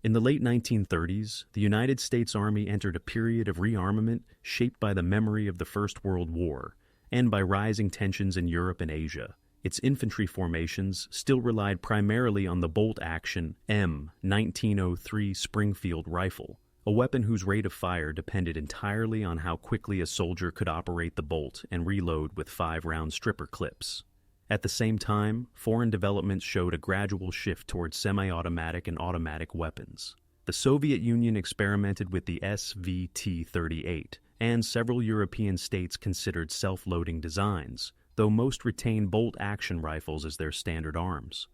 In the late 1930s, the United States Army entered a period of rearmament shaped by the memory of the First World War and by rising tensions in Europe and Asia. Its infantry formations still relied primarily on the bolt-action M1903 Springfield rifle, a weapon whose rate of fire depended entirely on how quickly a soldier could operate the bolt and reload with 5-round stripper clips. At the same time, foreign developments showed a gradual shift towards semi-automatic and automatic weapons. The Soviet Union experimented with the SVT-38, and several European states considered self-loading designs, though most retained bolt-action rifles as their standard arms.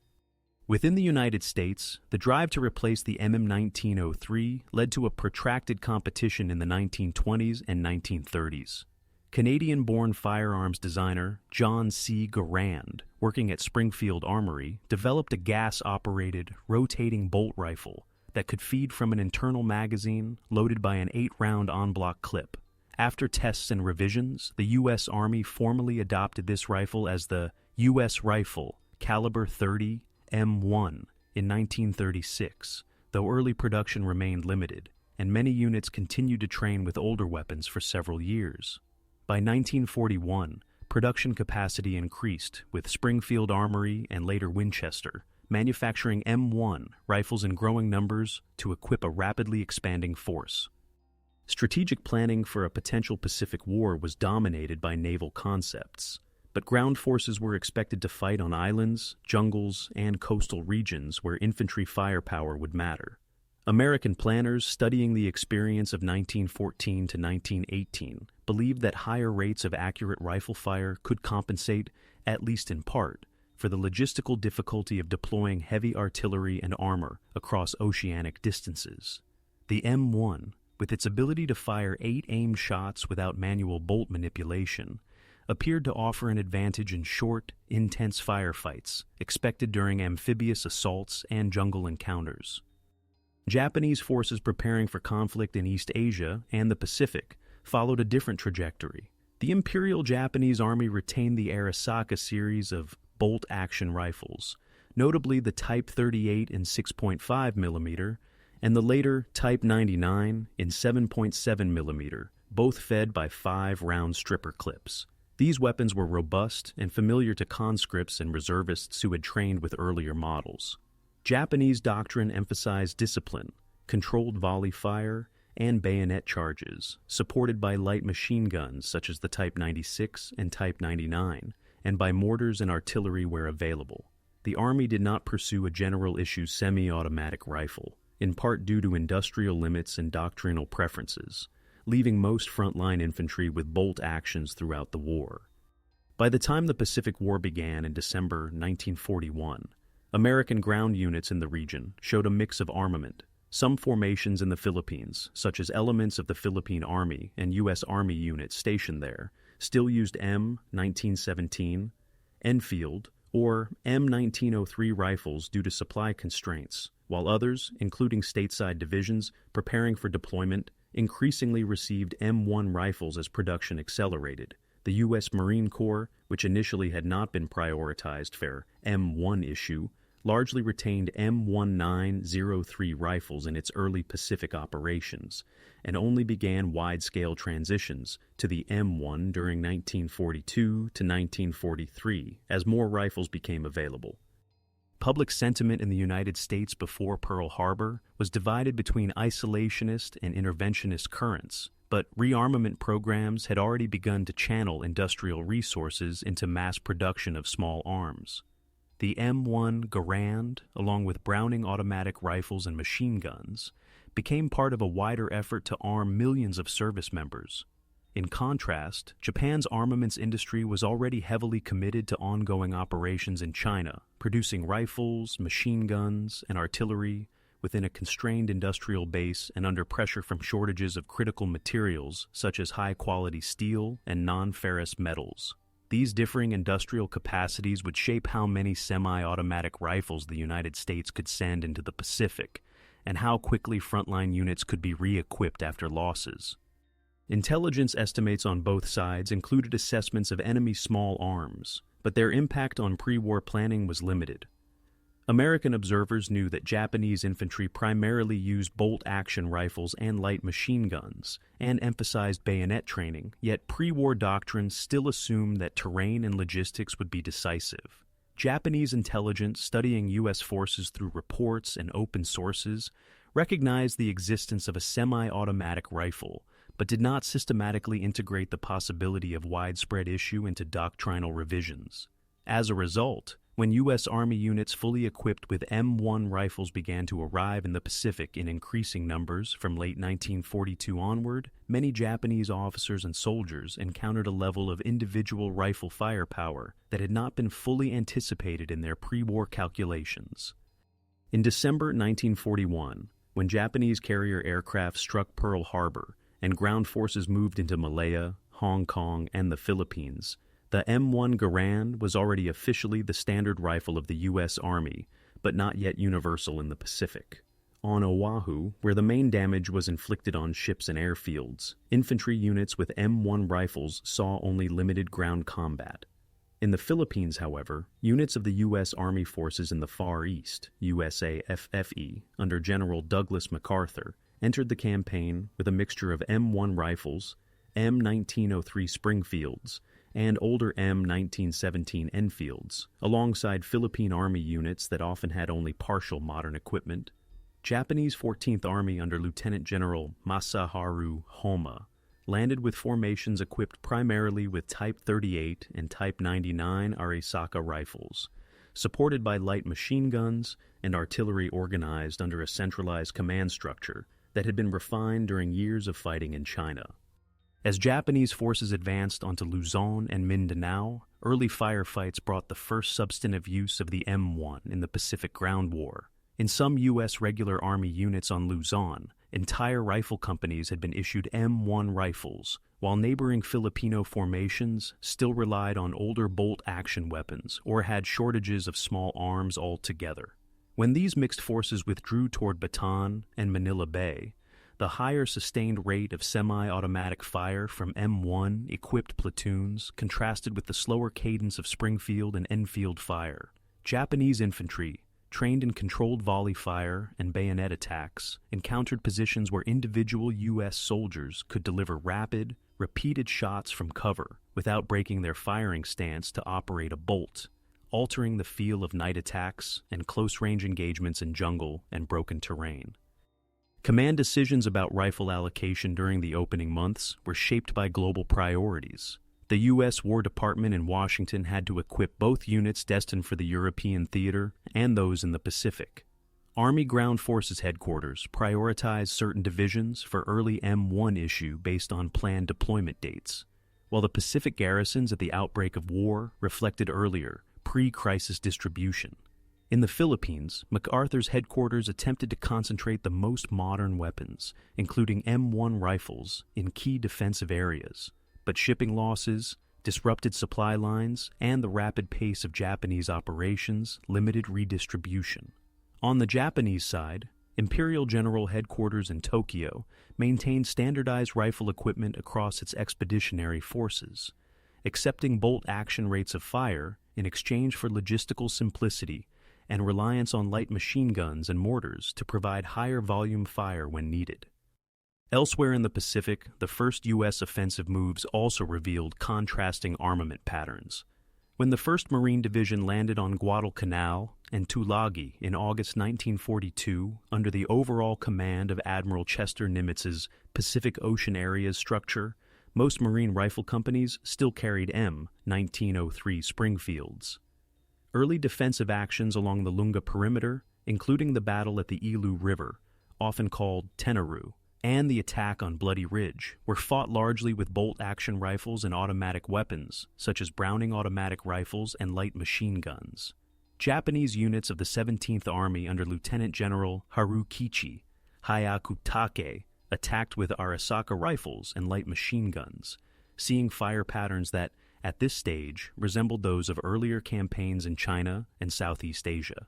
Within the United States, the drive to replace the MM1903 led to a protracted competition in the 1920s and 1930s. Canadian-born firearms designer John C. Garand, working at Springfield Armory, developed a gas-operated, rotating bolt rifle that could feed from an internal magazine loaded by an 8-round en-bloc clip. After tests and revisions, the U.S. Army formally adopted this rifle as the U.S. Rifle Caliber 30 M1 in 1936, though early production remained limited, and many units continued to train with older weapons for several years. By 1941, production capacity increased, with Springfield Armory and later Winchester manufacturing M1 rifles in growing numbers to equip a rapidly expanding force. Strategic planning for a potential Pacific War was dominated by naval concepts, but ground forces were expected to fight on islands, jungles, and coastal regions where infantry firepower would matter. American planners studying the experience of 1914 to 1918 believed that higher rates of accurate rifle fire could compensate, at least in part, for the logistical difficulty of deploying heavy artillery and armor across oceanic distances. The M1, with its ability to fire 8 aimed shots without manual bolt manipulation, appeared to offer an advantage in short, intense firefights expected during amphibious assaults and jungle encounters. Japanese forces preparing for conflict in East Asia and the Pacific followed a different trajectory. The Imperial Japanese Army retained the Arisaka series of bolt-action rifles, notably the Type 38 in 6.5 mm and the later Type 99 in 7.7 mm, both fed by 5-round stripper clips. These weapons were robust and familiar to conscripts and reservists who had trained with earlier models. Japanese doctrine emphasized discipline, controlled volley fire, and bayonet charges, supported by light machine guns such as the Type 96 and Type 99, and by mortars and artillery where available. The Army did not pursue a general-issue semi-automatic rifle, in part due to industrial limits and doctrinal preferences, leaving most frontline infantry with bolt actions throughout the war. By the time the Pacific War began in December 1941, American ground units in the region showed a mix of armament. Some formations in the Philippines, such as elements of the Philippine Army and U.S. Army units stationed there, still used M1917, Enfield, or M1903 rifles due to supply constraints, while others, including stateside divisions preparing for deployment, increasingly received M1 rifles as production accelerated. The U.S. Marine Corps, which initially had not been prioritized for M1 issue, largely retained M1903 rifles in its early Pacific operations, and only began wide-scale transitions to the M1 during 1942 to 1943 as more rifles became available. Public sentiment in the United States before Pearl Harbor was divided between isolationist and interventionist currents, but rearmament programs had already begun to channel industrial resources into mass production of small arms. The M1 Garand, along with Browning automatic rifles and machine guns, became part of a wider effort to arm millions of service members. In contrast, Japan's armaments industry was already heavily committed to ongoing operations in China, producing rifles, machine guns, and artillery within a constrained industrial base and under pressure from shortages of critical materials such as high-quality steel and non-ferrous metals. These differing industrial capacities would shape how many semi-automatic rifles the United States could send into the Pacific, and how quickly frontline units could be re-equipped after losses. Intelligence estimates on both sides included assessments of enemy small arms, but their impact on pre-war planning was limited. American observers knew that Japanese infantry primarily used bolt-action rifles and light machine guns, and emphasized bayonet training, yet pre-war doctrine still assumed that terrain and logistics would be decisive. Japanese intelligence, studying U.S. forces through reports and open sources, recognized the existence of a semi-automatic rifle, but did not systematically integrate the possibility of widespread issue into doctrinal revisions. As a result, when U.S. Army units fully equipped with M1 rifles began to arrive in the Pacific in increasing numbers from late 1942 onward, many Japanese officers and soldiers encountered a level of individual rifle firepower that had not been fully anticipated in their pre-war calculations. In December 1941, when Japanese carrier aircraft struck Pearl Harbor and ground forces moved into Malaya, Hong Kong, and the Philippines, the M1 Garand was already officially the standard rifle of the U.S. Army, but not yet universal in the Pacific. On Oahu, where the main damage was inflicted on ships and airfields, infantry units with M1 rifles saw only limited ground combat. In the Philippines, however, units of the U.S. Army forces in the Far East, USAFFE, under General Douglas MacArthur, entered the campaign with a mixture of M1 rifles, M1903 Springfields, and older M1917 Enfields, alongside Philippine Army units that often had only partial modern equipment. Japanese 14th Army under Lieutenant General Masaharu Homma landed with formations equipped primarily with Type 38 and Type 99 Arisaka rifles, supported by light machine guns and artillery organized under a centralized command structure that had been refined during years of fighting in China. As Japanese forces advanced onto Luzon and Mindanao, early firefights brought the first substantive use of the M1 in the Pacific Ground War. In some U.S. regular Army units on Luzon, entire rifle companies had been issued M1 rifles, while neighboring Filipino formations still relied on older bolt-action weapons or had shortages of small arms altogether. When these mixed forces withdrew toward Bataan and Manila Bay, the higher sustained rate of semi-automatic fire from M1 equipped platoons contrasted with the slower cadence of Springfield and Enfield fire. Japanese infantry, trained in controlled volley fire and bayonet attacks, encountered positions where individual U.S. soldiers could deliver rapid, repeated shots from cover without breaking their firing stance to operate a bolt, altering the feel of night attacks and close-range engagements in jungle and broken terrain. Command decisions about rifle allocation during the opening months were shaped by global priorities. The U.S. War Department in Washington had to equip both units destined for the European theater and those in the Pacific. Army Ground Forces Headquarters prioritized certain divisions for early M1 issue based on planned deployment dates, while the Pacific garrisons at the outbreak of war reflected earlier, pre-crisis distribution. In the Philippines, MacArthur's headquarters attempted to concentrate the most modern weapons, including M1 rifles, in key defensive areas, but shipping losses, disrupted supply lines, and the rapid pace of Japanese operations limited redistribution. On the Japanese side, Imperial General Headquarters in Tokyo maintained standardized rifle equipment across its expeditionary forces, accepting bolt-action rates of fire in exchange for logistical simplicity and reliance on light machine guns and mortars to provide higher volume fire when needed. Elsewhere in the Pacific, the first U.S. offensive moves also revealed contrasting armament patterns. When the 1st Marine Division landed on Guadalcanal and Tulagi in August 1942 under the overall command of Admiral Chester Nimitz's Pacific Ocean Areas structure, most Marine rifle companies still carried M1903 Springfields. Early defensive actions along the Lunga perimeter, including the battle at the Ilu River, often called Tenaru, and the attack on Bloody Ridge, were fought largely with bolt-action rifles and automatic weapons, such as Browning automatic rifles and light machine guns. Japanese units of the 17th Army under Lieutenant General Harukichi Hyakutake attacked with Arisaka rifles and light machine guns, seeing fire patterns that, at this stage, resembled those of earlier campaigns in China and Southeast Asia.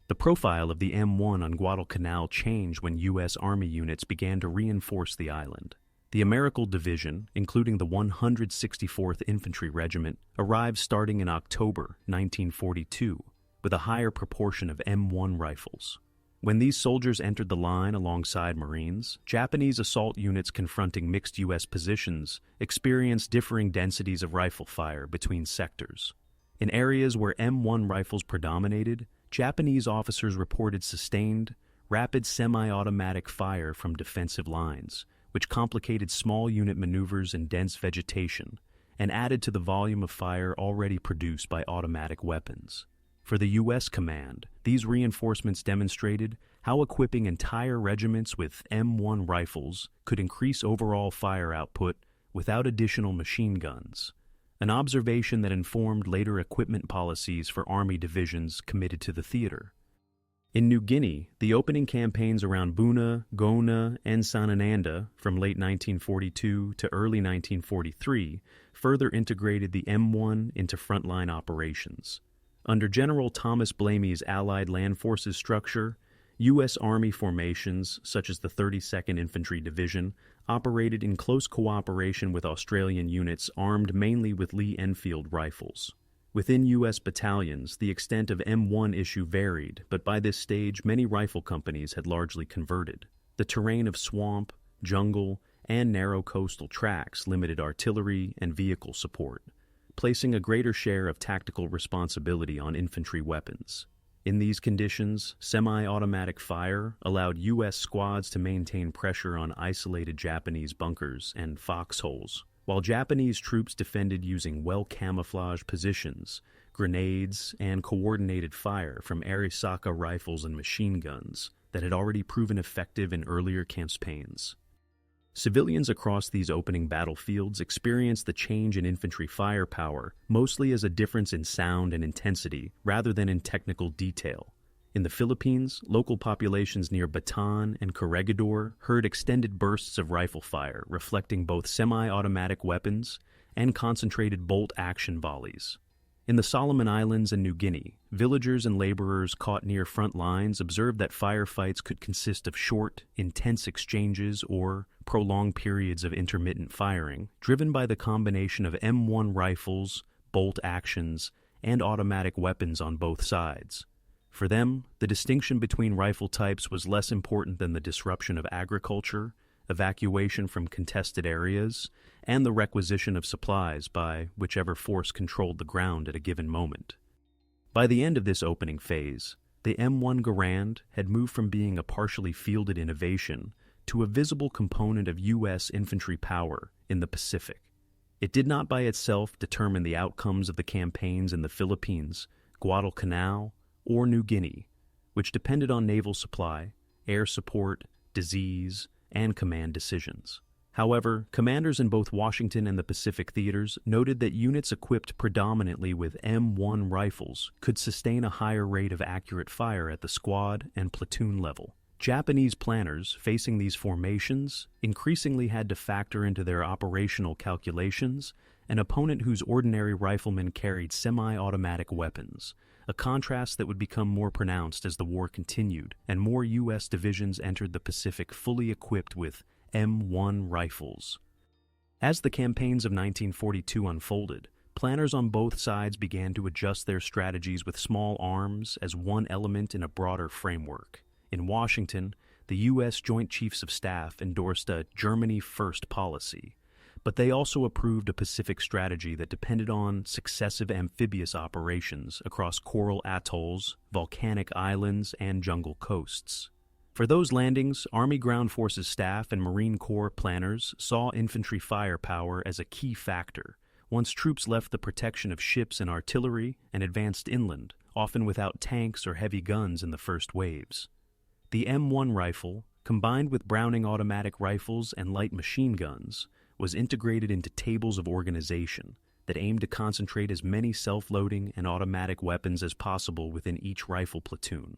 The profile of the M1 on Guadalcanal changed when U.S. Army units began to reinforce the island. The Americal Division, including the 164th Infantry Regiment, arrived starting in October 1942, with a higher proportion of M1 rifles. When these soldiers entered the line alongside Marines, Japanese assault units confronting mixed U.S. positions experienced differing densities of rifle fire between sectors. In areas where M1 rifles predominated, Japanese officers reported sustained, rapid semi-automatic fire from defensive lines, which complicated small unit maneuvers in dense vegetation and added to the volume of fire already produced by automatic weapons. For the U.S. command, these reinforcements demonstrated how equipping entire regiments with M1 rifles could increase overall fire output without additional machine guns, an observation that informed later equipment policies for Army divisions committed to the theater. In New Guinea, the opening campaigns around Buna, Gona, and Sanananda from late 1942 to early 1943 further integrated the M1 into frontline operations. Under General Thomas Blamey's Allied Land Forces structure, U.S. Army formations, such as the 32nd Infantry Division, operated in close cooperation with Australian units armed mainly with Lee Enfield rifles. Within U.S. battalions, the extent of M1 issue varied, but by this stage many rifle companies had largely converted. The terrain of swamp, jungle, and narrow coastal tracts limited artillery and vehicle support, placing a greater share of tactical responsibility on infantry weapons. In these conditions, semi-automatic fire allowed U.S. squads to maintain pressure on isolated Japanese bunkers and foxholes, while Japanese troops defended using well-camouflaged positions, grenades, and coordinated fire from Arisaka rifles and machine guns that had already proven effective in earlier campaigns. Civilians across these opening battlefields experienced the change in infantry firepower mostly as a difference in sound and intensity rather than in technical detail. In the Philippines, local populations near Bataan and Corregidor heard extended bursts of rifle fire reflecting both semi-automatic weapons and concentrated bolt-action volleys. In the Solomon Islands and New Guinea, villagers and laborers caught near front lines observed that firefights could consist of short, intense exchanges or prolonged periods of intermittent firing, driven by the combination of M1 rifles, bolt actions, and automatic weapons on both sides. For them, the distinction between rifle types was less important than the disruption of agriculture, evacuation from contested areas, and the requisition of supplies by whichever force controlled the ground at a given moment. By the end of this opening phase, the M1 Garand had moved from being a partially fielded innovation to a visible component of U.S. infantry power in the Pacific. It did not by itself determine the outcomes of the campaigns in the Philippines, Guadalcanal, or New Guinea, which depended on naval supply, air support, disease, and command decisions. However, commanders in both Washington and the Pacific theaters noted that units equipped predominantly with M1 rifles could sustain a higher rate of accurate fire at the squad and platoon level. Japanese planners facing these formations increasingly had to factor into their operational calculations an opponent whose ordinary riflemen carried semi-automatic weapons, a contrast that would become more pronounced as the war continued and more U.S. divisions entered the Pacific fully equipped with M1 rifles. As the campaigns of 1942 unfolded, planners on both sides began to adjust their strategies with small arms as one element in a broader framework. In Washington, the U.S. Joint Chiefs of Staff endorsed a Germany First policy, but they also approved a Pacific strategy that depended on successive amphibious operations across coral atolls, volcanic islands, and jungle coasts. For those landings, Army Ground Forces staff and Marine Corps planners saw infantry firepower as a key factor once troops left the protection of ships and artillery and advanced inland, often without tanks or heavy guns in the first waves. The M1 rifle, combined with Browning automatic rifles and light machine guns, was integrated into tables of organization that aimed to concentrate as many self-loading and automatic weapons as possible within each rifle platoon.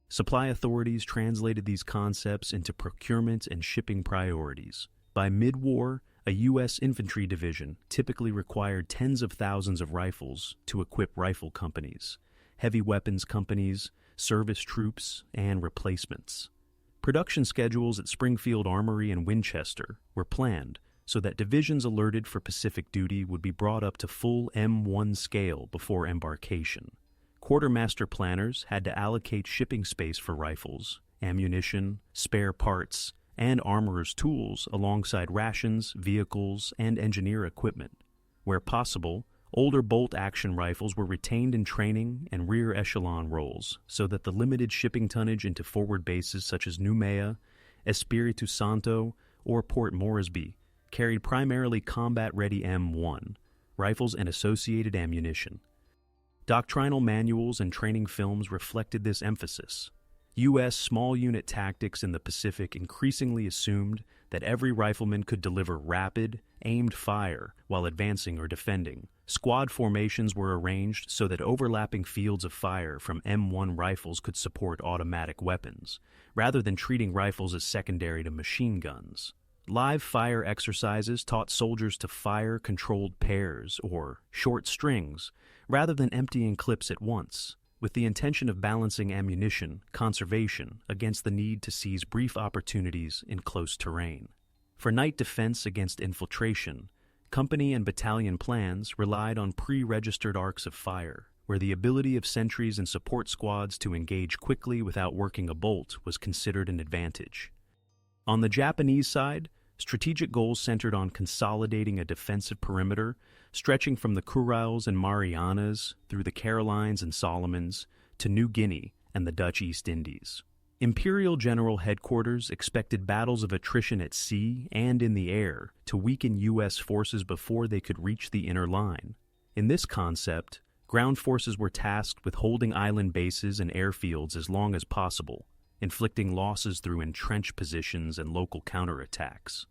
Supply authorities translated these concepts into procurement and shipping priorities. By mid-war, a U.S. infantry division typically required tens of thousands of rifles to equip rifle companies, heavy weapons companies, service troops, and replacements. Production schedules at Springfield Armory and Winchester were planned so that divisions alerted for Pacific duty would be brought up to full M1 scale before embarkation. Quartermaster planners had to allocate shipping space for rifles, ammunition, spare parts, and armorers' tools alongside rations, vehicles, and engineer equipment. Where possible, older bolt-action rifles were retained in training and rear echelon roles so that the limited shipping tonnage into forward bases such as Noumea, Espiritu Santo, or Port Moresby carried primarily combat-ready M1 rifles and associated ammunition. Doctrinal manuals and training films reflected this emphasis. U.S. small unit tactics in the Pacific increasingly assumed that every rifleman could deliver rapid, aimed fire while advancing or defending. Squad formations were arranged so that overlapping fields of fire from M1 rifles could support automatic weapons, rather than treating rifles as secondary to machine guns. Live fire exercises taught soldiers to fire controlled pairs or short strings, rather than emptying clips at once, with the intention of balancing ammunition conservation against the need to seize brief opportunities in close terrain. For night defense against infiltration, company and battalion plans relied on pre-registered arcs of fire, where the ability of sentries and support squads to engage quickly without working a bolt was considered an advantage. On the Japanese side, strategic goals centered on consolidating a defensive perimeter stretching from the Kurils and Marianas through the Carolines and Solomons to New Guinea and the Dutch East Indies. Imperial General Headquarters expected battles of attrition at sea and in the air to weaken U.S. forces before they could reach the inner line. In this concept, ground forces were tasked with holding island bases and airfields as long as possible, inflicting losses through entrenched positions and local counterattacks.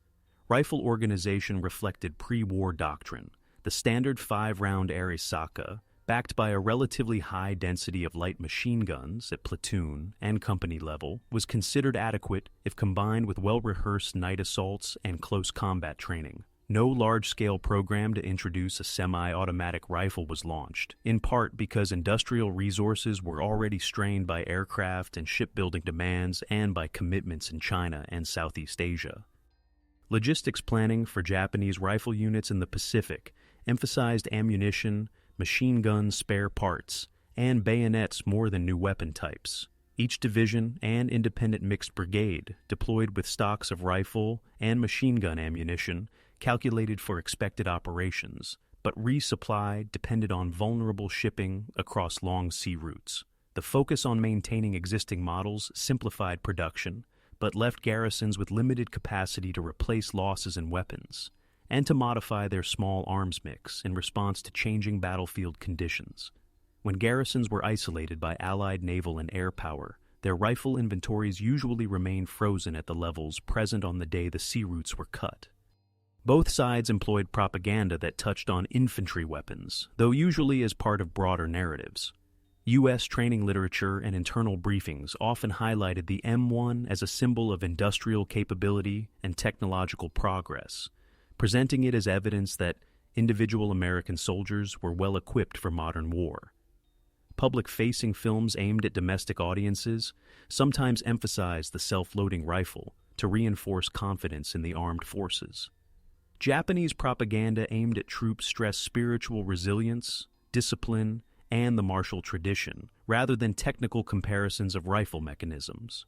Rifle organization reflected pre-war doctrine. The standard 5-round Arisaka, backed by a relatively high density of light machine guns at platoon and company level, was considered adequate if combined with well-rehearsed night assaults and close combat training. No large-scale program to introduce a semi-automatic rifle was launched, in part because industrial resources were already strained by aircraft and shipbuilding demands and by commitments in China and Southeast Asia. Logistics planning for Japanese rifle units in the Pacific emphasized ammunition, machine gun spare parts, and bayonets more than new weapon types. Each division and independent mixed brigade deployed with stocks of rifle and machine gun ammunition calculated for expected operations, but resupply depended on vulnerable shipping across long sea routes. The focus on maintaining existing models simplified production, but left garrisons with limited capacity to replace losses in weapons, and to modify their small arms mix in response to changing battlefield conditions. When garrisons were isolated by Allied naval and air power, their rifle inventories usually remained frozen at the levels present on the day the sea routes were cut. Both sides employed propaganda that touched on infantry weapons, though usually as part of broader narratives. U.S. training literature and internal briefings often highlighted the M1 as a symbol of industrial capability and technological progress, presenting it as evidence that individual American soldiers were well equipped for modern war. Public-facing films aimed at domestic audiences sometimes emphasized the self-loading rifle to reinforce confidence in the armed forces. Japanese propaganda aimed at troops stressed spiritual resilience, discipline, and the martial tradition, rather than technical comparisons of rifle mechanisms.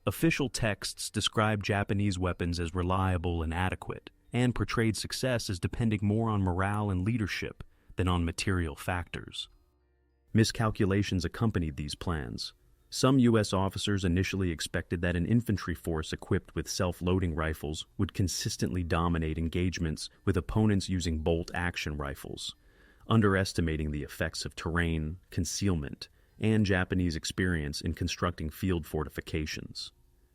Official texts described Japanese weapons as reliable and adequate, and portrayed success as depending more on morale and leadership than on material factors. Miscalculations accompanied these plans. Some U.S. officers initially expected that an infantry force equipped with self-loading rifles would consistently dominate engagements with opponents using bolt-action rifles, underestimating the effects of terrain, concealment, and Japanese experience in constructing field fortifications.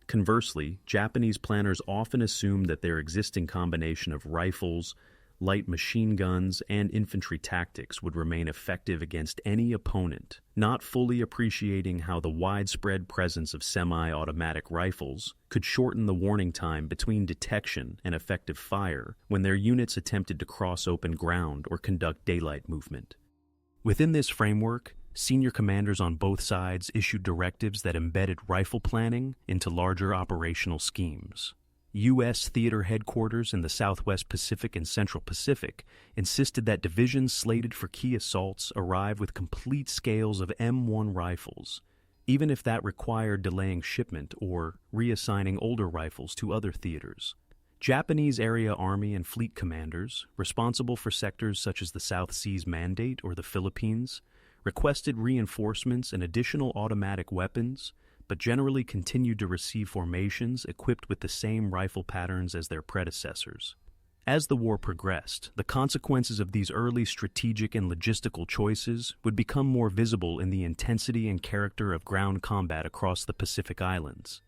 Conversely, Japanese planners often assumed that their existing combination of rifles, light machine guns, and infantry tactics would remain effective against any opponent, not fully appreciating how the widespread presence of semi-automatic rifles could shorten the warning time between detection and effective fire when their units attempted to cross open ground or conduct daylight movement. Within this framework, senior commanders on both sides issued directives that embedded rifle planning into larger operational schemes. U.S. theater headquarters in the Southwest Pacific and Central Pacific insisted that divisions slated for key assaults arrive with complete scales of M1 rifles, even if that required delaying shipment or reassigning older rifles to other theaters. Japanese area army and fleet commanders, responsible for sectors such as the South Seas Mandate or the Philippines, requested reinforcements and additional automatic weapons, but generally continued to receive formations equipped with the same rifle patterns as their predecessors. As the war progressed, the consequences of these early strategic and logistical choices would become more visible in the intensity and character of ground combat across the Pacific Islands.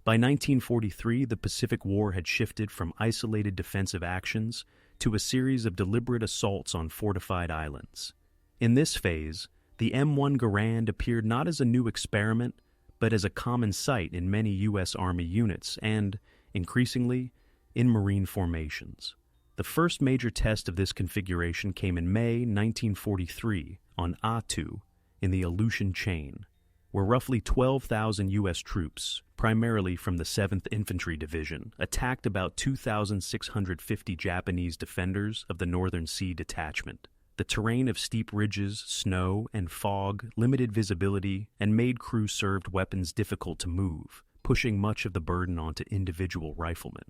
By 1943, the Pacific War had shifted from isolated defensive actions to a series of deliberate assaults on fortified islands. In this phase, the M1 Garand appeared not as a new experiment, but as a common sight in many U.S. Army units and, increasingly, in Marine formations. The first major test of this configuration came in May 1943 on Attu in the Aleutian Chain, where roughly 12,000 U.S. troops, primarily from the 7th Infantry Division, attacked about 2,650 Japanese defenders of the Northern Sea Detachment. The terrain of steep ridges, snow, and fog limited visibility and made crew-served weapons difficult to move, pushing much of the burden onto individual riflemen.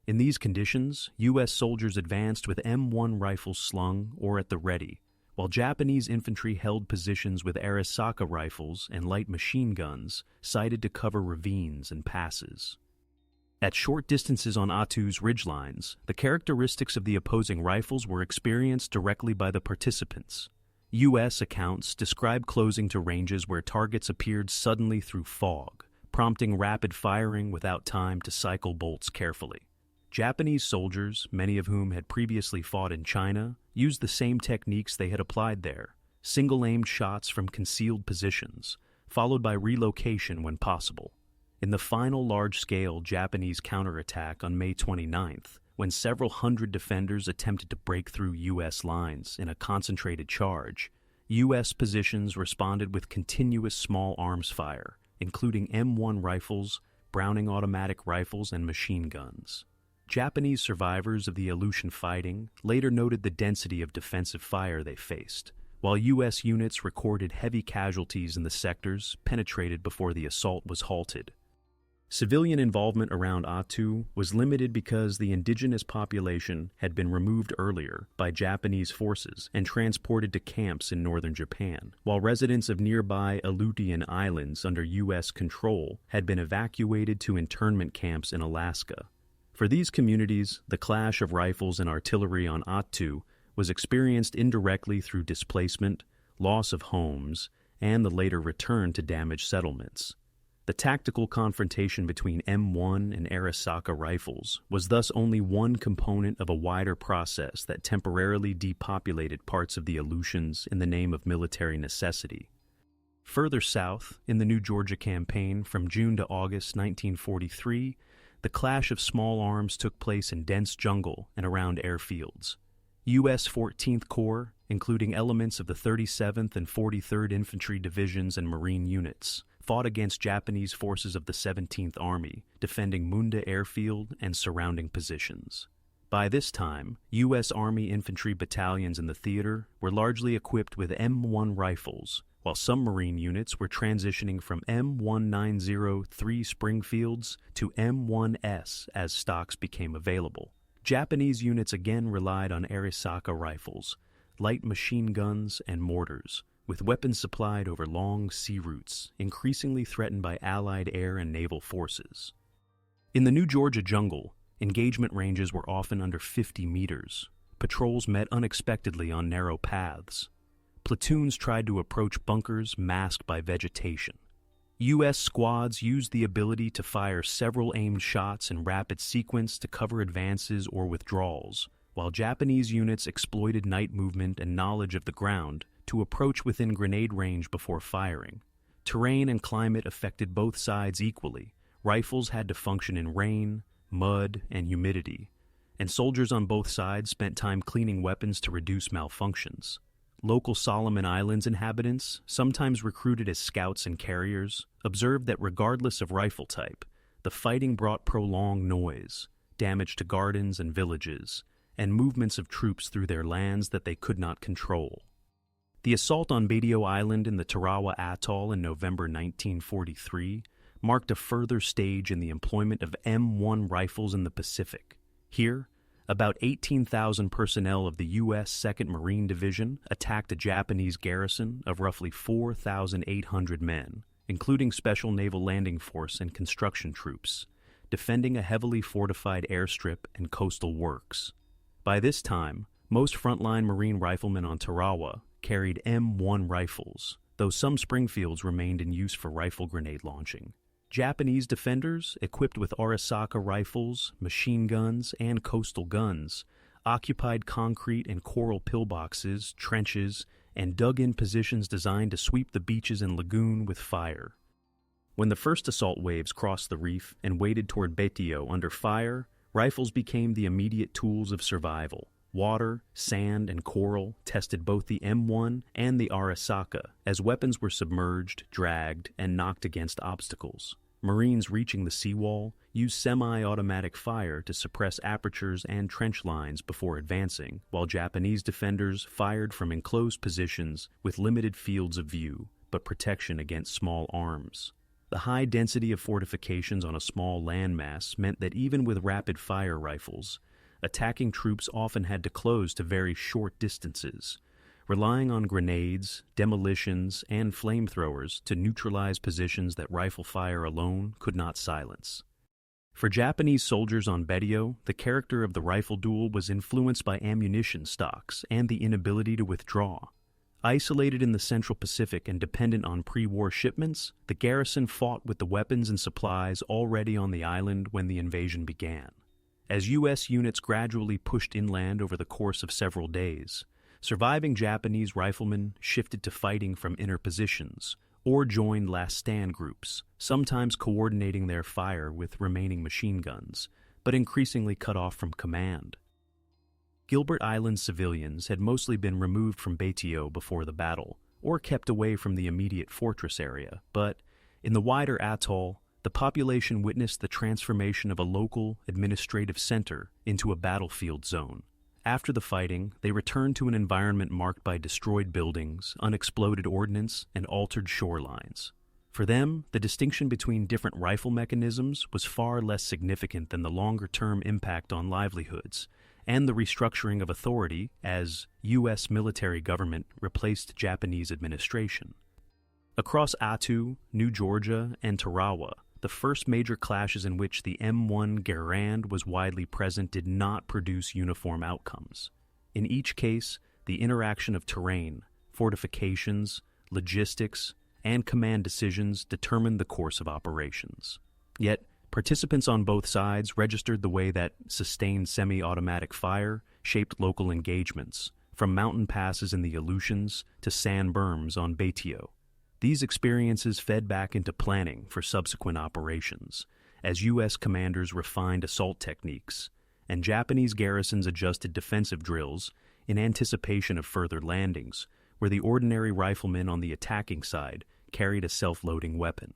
In these conditions, U.S. soldiers advanced with M1 rifles slung or at the ready, while Japanese infantry held positions with Arisaka rifles and light machine guns sighted to cover ravines and passes. At short distances on Attu's ridgelines, the characteristics of the opposing rifles were experienced directly by the participants. U.S. accounts describe closing to ranges where targets appeared suddenly through fog, prompting rapid firing without time to cycle bolts carefully. Japanese soldiers, many of whom had previously fought in China, used the same techniques they had applied there: single-aimed shots from concealed positions, followed by relocation when possible. In the final large-scale Japanese counterattack on May 29th, when several hundred defenders attempted to break through U.S. lines in a concentrated charge, U.S. positions responded with continuous small arms fire, including M1 rifles, Browning automatic rifles, and machine guns. Japanese survivors of the Aleutian fighting later noted the density of defensive fire they faced, while U.S. units recorded heavy casualties in the sectors penetrated before the assault was halted. Civilian involvement around Attu was limited because the indigenous population had been removed earlier by Japanese forces and transported to camps in northern Japan, while residents of nearby Aleutian Islands under U.S. control had been evacuated to internment camps in Alaska. For these communities, the clash of rifles and artillery on Attu was experienced indirectly through displacement, loss of homes, and the later return to damaged settlements. The tactical confrontation between M1 and Arisaka rifles was thus only one component of a wider process that temporarily depopulated parts of the Aleutians in the name of military necessity. Further south, in the New Georgia Campaign from June to August 1943, the clash of small arms took place in dense jungle and around airfields. U.S. 14th Corps, including elements of the 37th and 43rd Infantry Divisions and Marine units, fought against Japanese forces of the 17th Army, defending Munda Airfield and surrounding positions. By this time, U.S. Army infantry battalions in the theater were largely equipped with M1 rifles, while some Marine units were transitioning from M1903 Springfields to M1S as stocks became available. Japanese units again relied on Arisaka rifles, light machine guns, and mortars, with weapons supplied over long sea routes, increasingly threatened by Allied air and naval forces. In the New Georgia jungle, engagement ranges were often under 50 meters. Patrols met unexpectedly on narrow paths. Platoons tried to approach bunkers masked by vegetation. U.S. squads used the ability to fire several aimed shots in rapid sequence to cover advances or withdrawals, while Japanese units exploited night movement and knowledge of the ground to approach within grenade range before firing. Terrain and climate affected both sides equally. Rifles had to function in rain, mud, and humidity, and soldiers on both sides spent time cleaning weapons to reduce malfunctions. Local Solomon Islands inhabitants, sometimes recruited as scouts and carriers, observed that regardless of rifle type, the fighting brought prolonged noise, damage to gardens and villages, and movements of troops through their lands that they could not control. The assault on Betio Island in the Tarawa Atoll in November 1943 marked a further stage in the employment of M1 rifles in the Pacific. Here, about 18,000 personnel of the U.S. 2nd Marine Division attacked a Japanese garrison of roughly 4,800 men, including Special Naval Landing Force and construction troops, defending a heavily fortified airstrip and coastal works. By this time, most frontline Marine riflemen on Tarawa carried M1 rifles, though some Springfields remained in use for rifle grenade launching. Japanese defenders, equipped with Arisaka rifles, machine guns, and coastal guns, occupied concrete and coral pillboxes, trenches, and dug in positions designed to sweep the beaches and lagoon with fire. When the first assault waves crossed the reef and waded toward Betio under fire, rifles became the immediate tools of survival. Water, sand, and coral tested both the M1 and the Arisaka as weapons were submerged, dragged, and knocked against obstacles. Marines reaching the seawall used semi-automatic fire to suppress apertures and trench lines before advancing, while Japanese defenders fired from enclosed positions with limited fields of view, but protection against small arms. The high density of fortifications on a small landmass meant that even with rapid-fire rifles, attacking troops often had to close to very short distances, relying on grenades, demolitions, and flamethrowers to neutralize positions that rifle fire alone could not silence. For Japanese soldiers on Betio, the character of the rifle duel was influenced by ammunition stocks and the inability to withdraw. Isolated in the Central Pacific and dependent on pre-war shipments, the garrison fought with the weapons and supplies already on the island when the invasion began. As U.S. units gradually pushed inland over the course of several days, surviving Japanese riflemen shifted to fighting from inner positions or joined last stand groups, sometimes coordinating their fire with remaining machine guns, but increasingly cut off from command. Gilbert Island civilians had mostly been removed from Betio before the battle, or kept away from the immediate fortress area, but in the wider atoll, the population witnessed the transformation of a local administrative center into a battlefield zone. After the fighting, they returned to an environment marked by destroyed buildings, unexploded ordnance, and altered shorelines. For them, the distinction between different rifle mechanisms was far less significant than the longer-term impact on livelihoods, and the restructuring of authority as U.S. military government replaced Japanese administration. Across Attu, New Georgia, and Tarawa, the first major clashes in which the M1 Garand was widely present did not produce uniform outcomes. In each case, the interaction of terrain, fortifications, logistics, and command decisions determined the course of operations. Yet, participants on both sides registered the way that sustained semi-automatic fire shaped local engagements, from mountain passes in the Aleutians to sand berms on Betio. These experiences fed back into planning for subsequent operations, as U.S. commanders refined assault techniques, and Japanese garrisons adjusted defensive drills in anticipation of further landings, where the ordinary rifleman on the attacking side carried a self-loading weapon.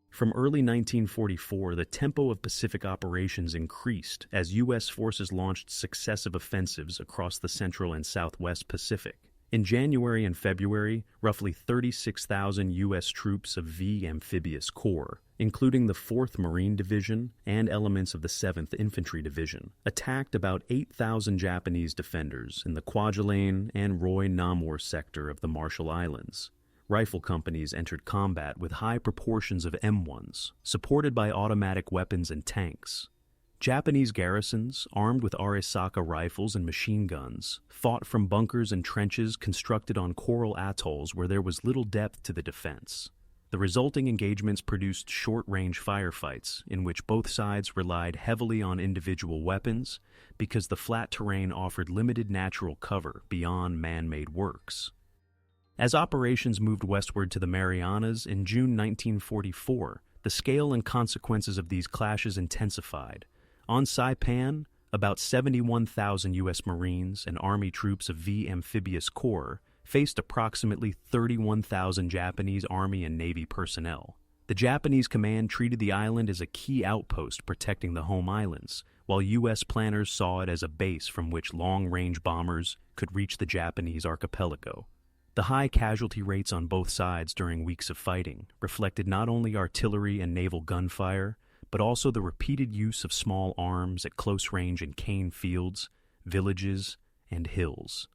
From early 1944, the tempo of Pacific operations increased as U.S. forces launched successive offensives across the Central and Southwest Pacific. In January and February, roughly 36,000 U.S. troops of V Amphibious Corps, including the 4th Marine Division and elements of the 7th Infantry Division, attacked about 8,000 Japanese defenders in the Kwajalein and Roy Namor sector of the Marshall Islands. Rifle companies entered combat with high proportions of M1s, supported by automatic weapons and tanks. Japanese garrisons, armed with Arisaka rifles and machine guns, fought from bunkers and trenches constructed on coral atolls where there was little depth to the defense. The resulting engagements produced short-range firefights in which both sides relied heavily on individual weapons because the flat terrain offered limited natural cover beyond man-made works. As operations moved westward to the Marianas in June 1944, the scale and consequences of these clashes intensified. On Saipan, about 71,000 U.S. Marines and Army troops of V Amphibious Corps faced approximately 31,000 Japanese Army and Navy personnel. The Japanese command treated the island as a key outpost protecting the home islands, while U.S. planners saw it as a base from which long-range bombers could reach the Japanese archipelago. The high casualty rates on both sides during weeks of fighting reflected not only artillery and naval gunfire, but also the repeated use of small arms at close range in cane fields, villages, and hills.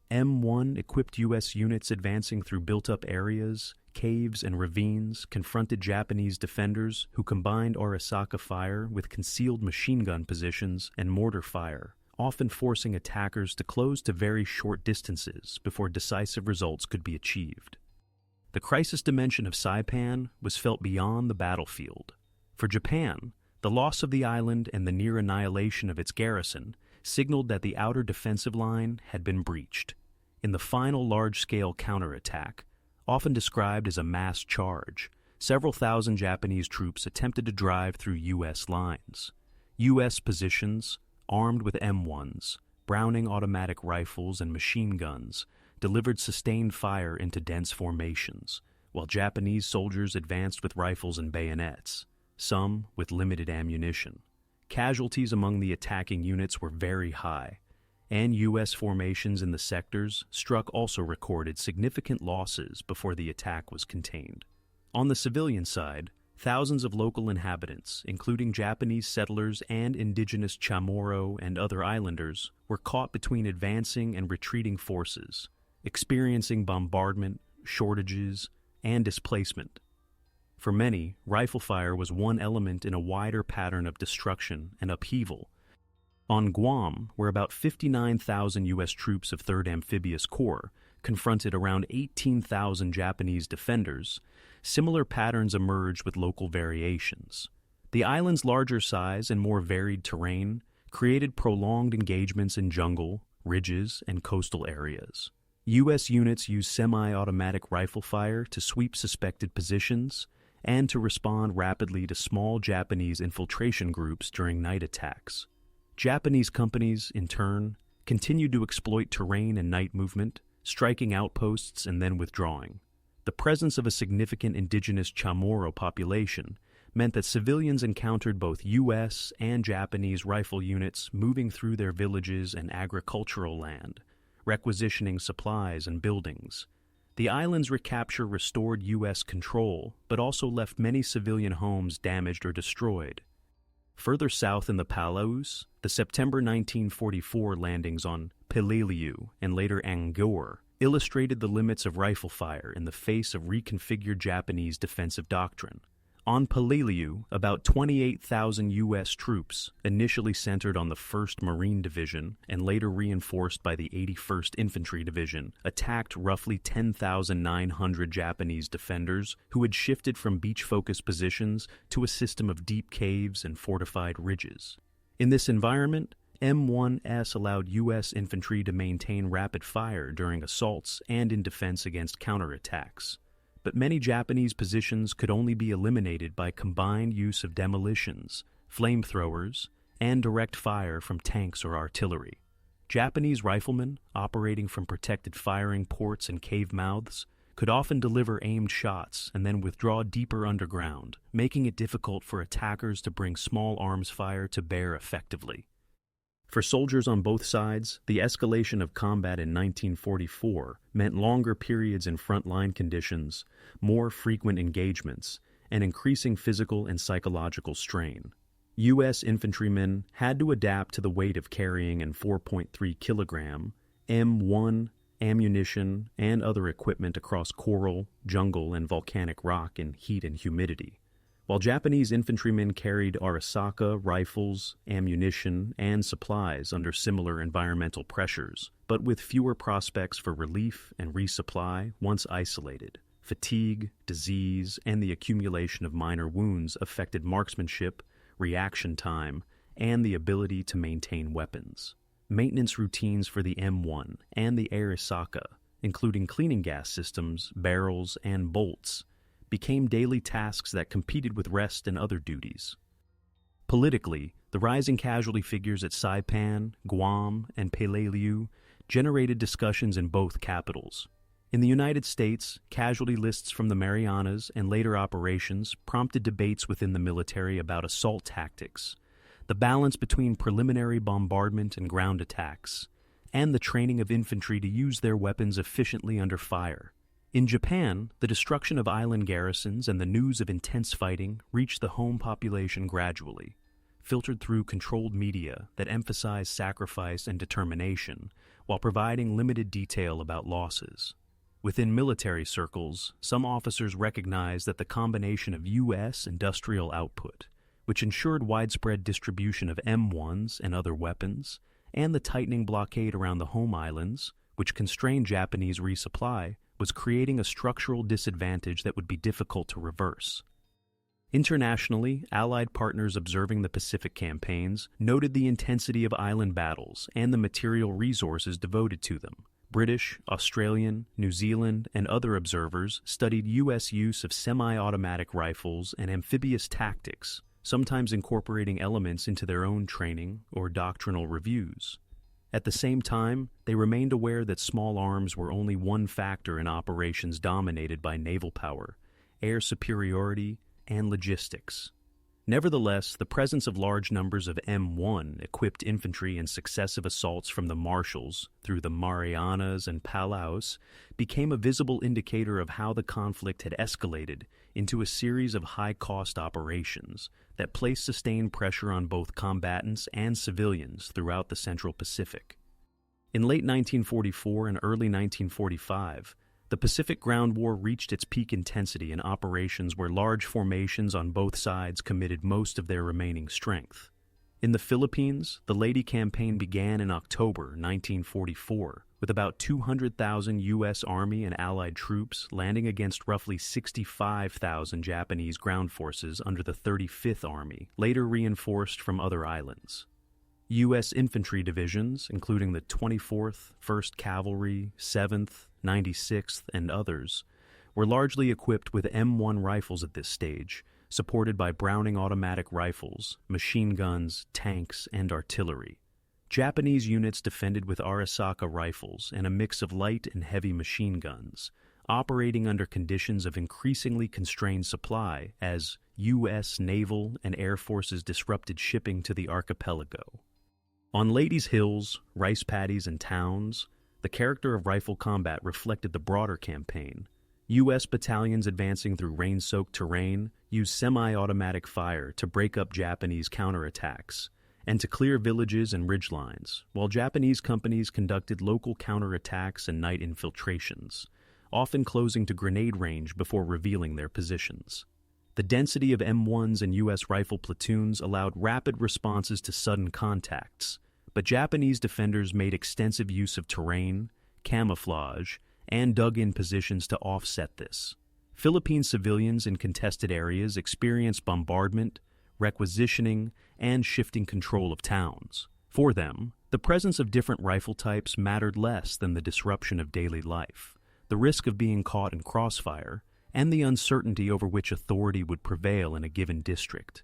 M1 equipped U.S. units advancing through built-up areas, caves, and ravines confronted Japanese defenders who combined Arisaka fire with concealed machine gun positions and mortar fire, often forcing attackers to close to very short distances before decisive results could be achieved. The crisis dimension of Saipan was felt beyond the battlefield. For Japan, the loss of the island and the near annihilation of its garrison signaled that the outer defensive line had been breached. In the final large-scale counterattack, often described as a mass charge, several thousand Japanese troops attempted to drive through U.S. lines. U.S. positions, armed with M1s, Browning automatic rifles, and machine guns, delivered sustained fire into dense formations, while Japanese soldiers advanced with rifles and bayonets, some with limited ammunition. Casualties among the attacking units were very high, and U.S. formations in the sectors struck also recorded significant losses before the attack was contained. On the civilian side, thousands of local inhabitants, including Japanese settlers and indigenous Chamorro and other islanders, were caught between advancing and retreating forces, experiencing bombardment, shortages, and displacement. For many, rifle fire was one element in a wider pattern of destruction and upheaval. On Guam, where about 59,000 U.S. troops of 3rd Amphibious Corps confronted around 18,000 Japanese defenders, similar patterns emerged with local variations. The island's larger size and more varied terrain created prolonged engagements in jungle, ridges, and coastal areas. U.S. units used semi-automatic rifle fire to sweep suspected positions and to respond rapidly to small Japanese infiltration groups during night attacks. Japanese companies, in turn, continued to exploit terrain and night movement, striking outposts and then withdrawing. The presence of a significant indigenous Chamorro population meant that civilians encountered both U.S. and Japanese rifle units moving through their villages and agricultural land, requisitioning supplies and buildings. The island's recapture restored U.S. control, but also left many civilian homes damaged or destroyed. Further south in the Palaus, the September 1944 landings on Peleliu and later Angkor illustrated the limits of rifle fire in the face of reconfigured Japanese defensive doctrine. On Peleliu, about 28,000 U.S. troops, initially centered on the 1st Marine Division and later reinforced by the 81st Infantry Division, attacked roughly 10,900 Japanese defenders who had shifted from beach-focused positions to a system of deep caves and fortified ridges. In this environment, M1S allowed U.S. infantry to maintain rapid fire during assaults and in defense against counterattacks. But many Japanese positions could only be eliminated by combined use of demolitions, flamethrowers, and direct fire from tanks or artillery. Japanese riflemen, operating from protected firing ports and cave mouths, could often deliver aimed shots and then withdraw deeper underground, making it difficult for attackers to bring small arms fire to bear effectively. For soldiers on both sides, the escalation of combat in 1944 meant longer periods in frontline conditions, more frequent engagements, and increasing physical and psychological strain. U.S. infantrymen had to adapt to the weight of carrying an 4.3 kilogram M1 ammunition and other equipment across coral, jungle, and volcanic rock in heat and humidity. While Japanese infantrymen carried Arisaka rifles, ammunition, and supplies under similar environmental pressures, but with fewer prospects for relief and resupply once isolated. Fatigue, disease, and the accumulation of minor wounds affected marksmanship, reaction time, and the ability to maintain weapons. Maintenance routines for the M1 and the Arisaka, including cleaning gas systems, barrels, and bolts, became daily tasks that competed with rest and other duties. Politically, the rising casualty figures at Saipan, Guam, and Peleliu generated discussions in both capitals. In the United States, casualty lists from the Marianas and later operations prompted debates within the military about assault tactics, the balance between preliminary bombardment and ground attacks, and the training of infantry to use their weapons efficiently under fire. In Japan, the destruction of island garrisons and the news of intense fighting reached the home population gradually, filtered through controlled media that emphasized sacrifice and determination while providing limited detail about losses. Within military circles, some officers recognized that the combination of U.S. industrial output, which ensured widespread distribution of M1s and other weapons, and the tightening blockade around the home islands, which constrained Japanese resupply, was creating a structural disadvantage that would be difficult to reverse. Internationally, Allied partners observing the Pacific campaigns noted the intensity of island battles and the material resources devoted to them. British, Australian, New Zealand, and other observers studied U.S. use of semi-automatic rifles and amphibious tactics, sometimes incorporating elements into their own training or doctrinal reviews. At the same time, they remained aware that small arms were only one factor in operations dominated by naval power, air superiority, and logistics. Nevertheless, the presence of large numbers of M1 equipped infantry in successive assaults from the Marshalls through the Marianas and Palaos became a visible indicator of how the conflict had escalated into a series of high-cost operations that placed sustained pressure on both combatants and civilians throughout the Central Pacific. In late 1944 and early 1945, the Pacific Ground War reached its peak intensity in operations where large formations on both sides committed most of their remaining strength. In the Philippines, the Lady Campaign began in October 1944, with about 200,000 U.S. Army and Allied troops landing against roughly 65,000 Japanese ground forces under the 35th Army, later reinforced from other islands. U.S. infantry divisions, including the 24th, 1st Cavalry, 7th, 96th, and others, were largely equipped with M1 rifles at this stage, supported by Browning automatic rifles, machine guns, tanks, and artillery. Japanese units defended with Arisaka rifles and a mix of light and heavy machine guns, operating under conditions of increasingly constrained supply as U.S. naval and air forces disrupted shipping to the archipelago. On Ladies' Hills, rice paddies, and towns, the character of rifle combat reflected the broader campaign. U.S. battalions advancing through rain-soaked terrain used semi-automatic fire to break up Japanese counterattacks and to clear villages and ridgelines, while Japanese companies conducted local counterattacks and night infiltrations, often closing to grenade range before revealing their positions. The density of M1s and U.S. rifle platoons allowed rapid responses to sudden contacts, but Japanese defenders made extensive use of terrain, camouflage, and dug-in positions to offset this. Philippine civilians in contested areas experienced bombardment, requisitioning, and shifting control of towns. For them, the presence of different rifle types mattered less than the disruption of daily life, the risk of being caught in crossfire, and the uncertainty over which authority would prevail in a given district.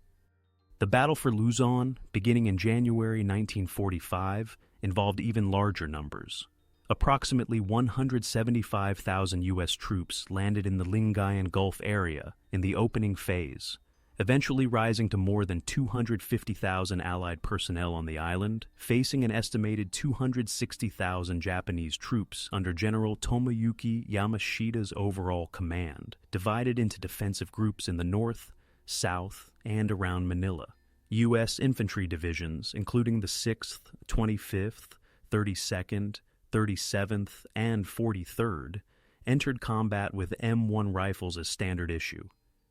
The battle for Luzon, beginning in January 1945, involved even larger numbers. Approximately 175,000 U.S. troops landed in the Lingayen Gulf area in the opening phase, eventually rising to more than 250,000 Allied personnel on the island, facing an estimated 260,000 Japanese troops under General Tomoyuki Yamashita's overall command, divided into defensive groups in the north, south, and around Manila. U.S. infantry divisions, including the 6th, 25th, 32nd, 37th, and 43rd, entered combat with M1 rifles as standard issue.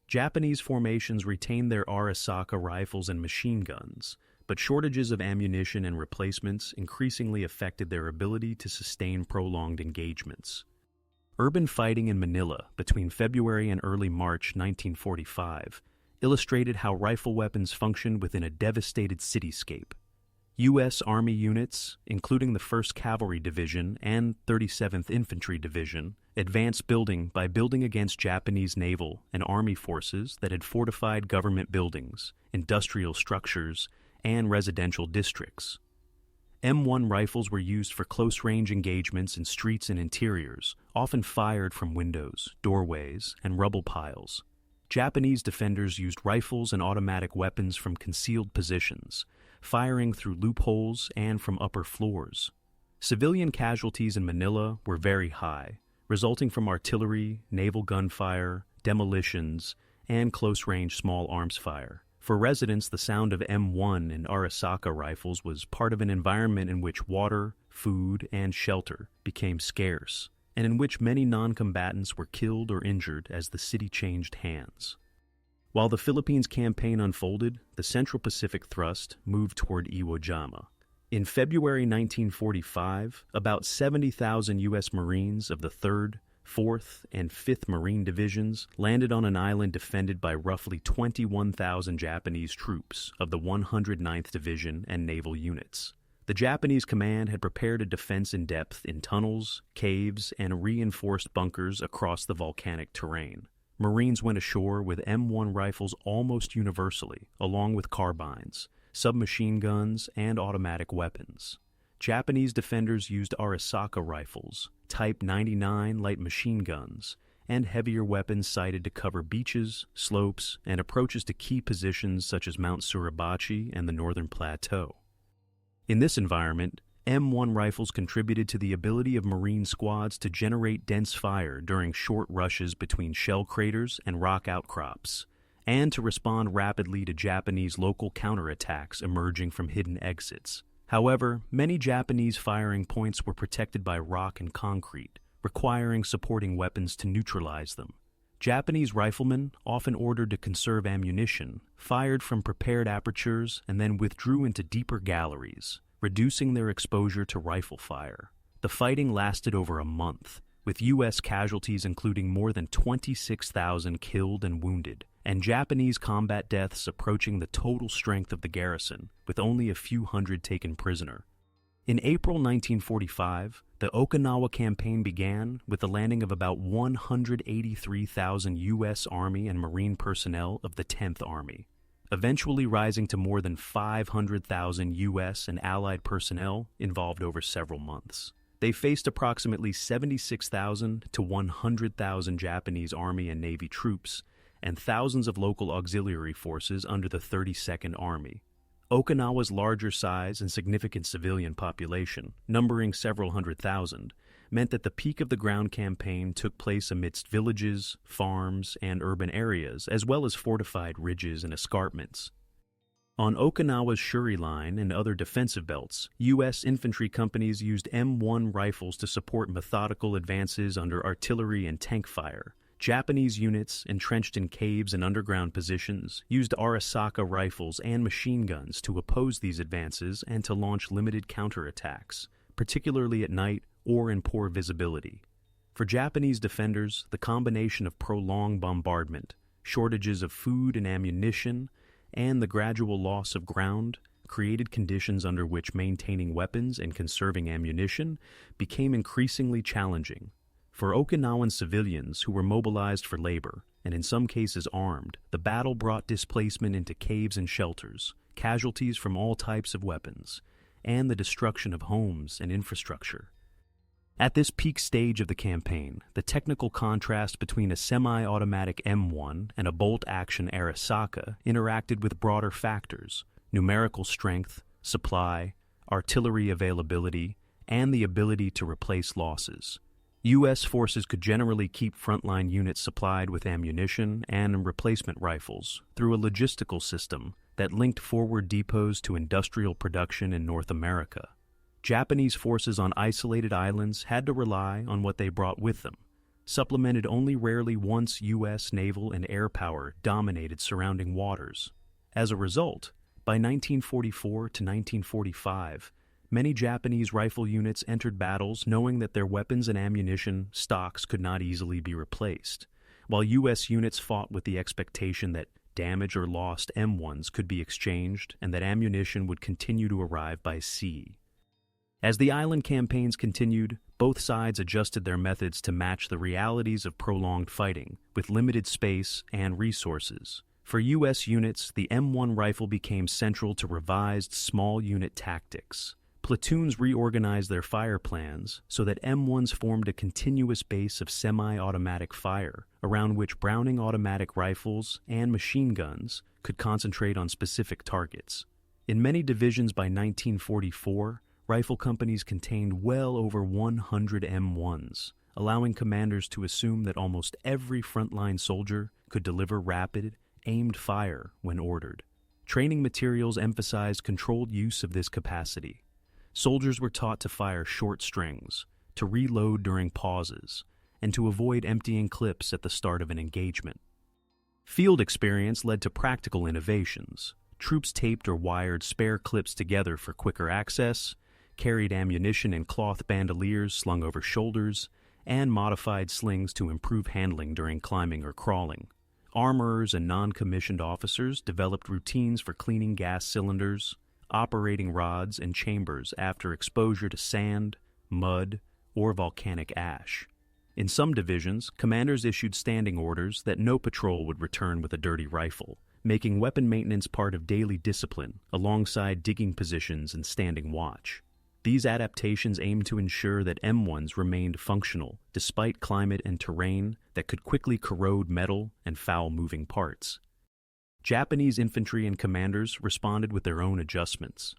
Japanese formations retained their Arisaka rifles and machine guns, but shortages of ammunition and replacements increasingly affected their ability to sustain prolonged engagements. Urban fighting in Manila between February and early March 1945 illustrated how rifle weapons functioned within a devastated cityscape. U.S. Army units, including the 1st Cavalry Division and 37th Infantry Division, advanced building by building against Japanese naval and army forces that had fortified government buildings, industrial structures, and residential districts. M1 rifles were used for close-range engagements in streets and interiors, often fired from windows, doorways, and rubble piles. Japanese defenders used rifles and automatic weapons from concealed positions, firing through loopholes and from upper floors. Civilian casualties in Manila were very high, resulting from artillery, naval gunfire, demolitions, and close-range small arms fire. For residents, the sound of M1 and Arisaka rifles was part of an environment in which water, food, and shelter became scarce, and in which many non-combatants were killed or injured as the city changed hands. While the Philippines campaign unfolded, the Central Pacific thrust moved toward Iwo Jima. In February 1945, about 70,000 U.S. Marines of the 3rd, 4th, and 5th Marine Divisions landed on an island defended by roughly 21,000 Japanese troops of the 109th Division and naval units. The Japanese command had prepared a defense in depth in tunnels, caves, and reinforced bunkers across the volcanic terrain. Marines went ashore with M1 rifles almost universally, along with carbines, submachine guns, and automatic weapons. Japanese defenders used Arisaka rifles, Type 99 light machine guns, and heavier weapons sighted to cover beaches, slopes, and approaches to key positions such as Mount Suribachi and the Northern Plateau. In this environment, M1 rifles contributed to the ability of Marine squads to generate dense fire during short rushes between shell craters and rock outcrops, and to respond rapidly to Japanese local counterattacks emerging from hidden exits. However, many Japanese firing points were protected by rock and concrete, requiring supporting weapons to neutralize them. Japanese riflemen, often ordered to conserve ammunition, fired from prepared apertures and then withdrew into deeper galleries, reducing their exposure to rifle fire. The fighting lasted over a month, with U.S. casualties including more than 26,000 killed and wounded, and Japanese combat deaths approaching the total strength of the garrison, with only a few hundred taken prisoner. In April 1945, the Okinawa campaign began with the landing of about 183,000 U.S. Army and Marine personnel of the 10th Army, eventually rising to more than 500,000 U.S. and Allied personnel involved over several months. They faced approximately 76,000 to 100,000 Japanese Army and Navy troops and thousands of local auxiliary forces under the 32nd Army. Okinawa's larger size and significant civilian population, numbering several hundred thousand, meant that the peak of the ground campaign took place amidst villages, farms, and urban areas, as well as fortified ridges and escarpments. On Okinawa's Shuri Line and other defensive belts, U.S. infantry companies used M1 rifles to support methodical advances under artillery and tank fire. Japanese units, entrenched in caves and underground positions, used Arisaka rifles and machine guns to oppose these advances and to launch limited counterattacks, particularly at night or in poor visibility. For Japanese defenders, the combination of prolonged bombardment, shortages of food and ammunition, and the gradual loss of ground created conditions under which maintaining weapons and conserving ammunition became increasingly challenging. For Okinawan civilians who were mobilized for labor, and in some cases armed, the battle brought displacement into caves and shelters, casualties from all types of weapons, and the destruction of homes and infrastructure. At this peak stage of the campaign, the technical contrast between a semi-automatic M1 and a bolt-action Arisaka interacted with broader factors: numerical strength, supply, artillery availability, and the ability to replace losses. U.S. forces could generally keep frontline units supplied with ammunition and replacement rifles through a logistical system that linked forward depots to industrial production in North America. Japanese forces on isolated islands had to rely on what they brought with them, supplemented only rarely once U.S. naval and air power dominated surrounding waters. As a result, by 1944 to 1945, many Japanese rifle units entered battles knowing that their weapons and ammunition stocks could not easily be replaced, while U.S. units fought with the expectation that damaged or lost M1s could be exchanged and that ammunition would continue to arrive by sea. As the island campaigns continued, both sides adjusted their methods to match the realities of prolonged fighting, with limited space and resources. For U.S. units, the M1 rifle became central to revised small unit tactics, Platoons reorganized their fire plans so that M1s formed a continuous base of semi-automatic fire, around which Browning automatic rifles and machine guns could concentrate on specific targets. In many divisions by 1944, rifle companies contained well over 100 M1s, allowing commanders to assume that almost every frontline soldier could deliver rapid, aimed fire when ordered. Training materials emphasized controlled use of this capacity. Soldiers were taught to fire short strings, to reload during pauses, and to avoid emptying clips at the start of an engagement. Field experience led to practical innovations. Troops taped or wired spare clips together for quicker access, carried ammunition in cloth bandoliers slung over shoulders, and modified slings to improve handling during climbing or crawling. Armorers and non-commissioned officers developed routines for cleaning gas cylinders, operating rods and chambers after exposure to sand, mud, or volcanic ash. In some divisions, commanders issued standing orders that no patrol would return with a dirty rifle, making weapon maintenance part of daily discipline, alongside digging positions and standing watch. These adaptations aimed to ensure that M1s remained functional despite climate and terrain that could quickly corrode metal and foul moving parts. Japanese infantry and commanders responded with their own adjustments.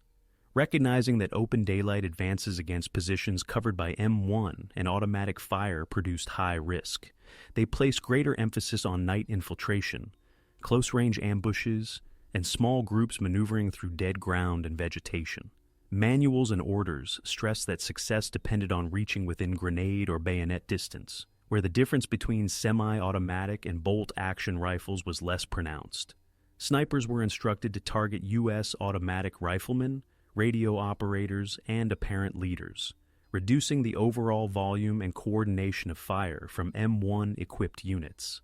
Recognizing that open daylight advances against positions covered by M1 and automatic fire produced high risk, they placed greater emphasis on night infiltration, close-range ambushes, and small groups maneuvering through dead ground and vegetation. Manuals and orders stressed that success depended on reaching within grenade or bayonet distance, where the difference between semi-automatic and bolt-action rifles was less pronounced. Snipers were instructed to target U.S. automatic riflemen, radio operators, and apparent leaders, reducing the overall volume and coordination of fire from M1-equipped units.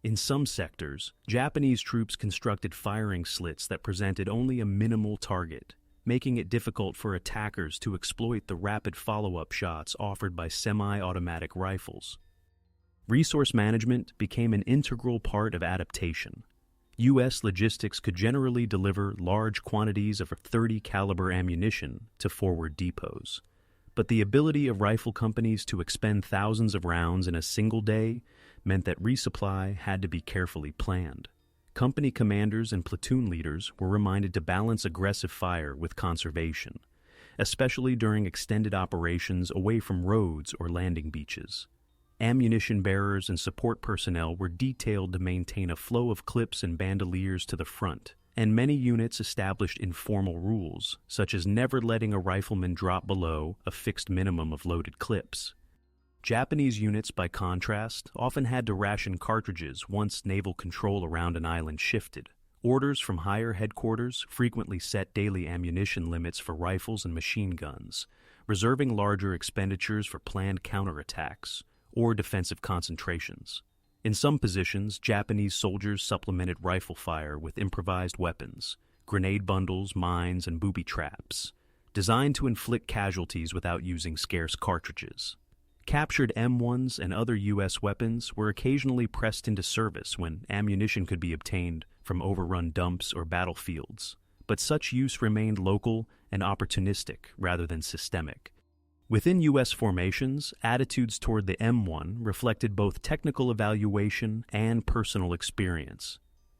In some sectors, Japanese troops constructed firing slits that presented only a minimal target, making it difficult for attackers to exploit the rapid follow-up shots offered by semi-automatic rifles. Resource management became an integral part of adaptation. U.S. logistics could generally deliver large quantities of .30 caliber ammunition to forward depots, but the ability of rifle companies to expend thousands of rounds in a single day meant that resupply had to be carefully planned. Company commanders and platoon leaders were reminded to balance aggressive fire with conservation, especially during extended operations away from roads or landing beaches. Ammunition bearers and support personnel were detailed to maintain a flow of clips and bandoliers to the front, and many units established informal rules, such as never letting a rifleman drop below a fixed minimum of loaded clips. Japanese units, by contrast, often had to ration cartridges once naval control around an island shifted. Orders from higher headquarters frequently set daily ammunition limits for rifles and machine guns, reserving larger expenditures for planned counterattacks or defensive concentrations. In some positions, Japanese soldiers supplemented rifle fire with improvised weapons, grenade bundles, mines, and booby traps, designed to inflict casualties without using scarce cartridges. Captured M1s and other U.S. weapons were occasionally pressed into service when ammunition could be obtained from overrun dumps or battlefields, but such use remained local and opportunistic rather than systemic. Within U.S. formations, attitudes toward the M1 reflected both technical evaluation and personal experience.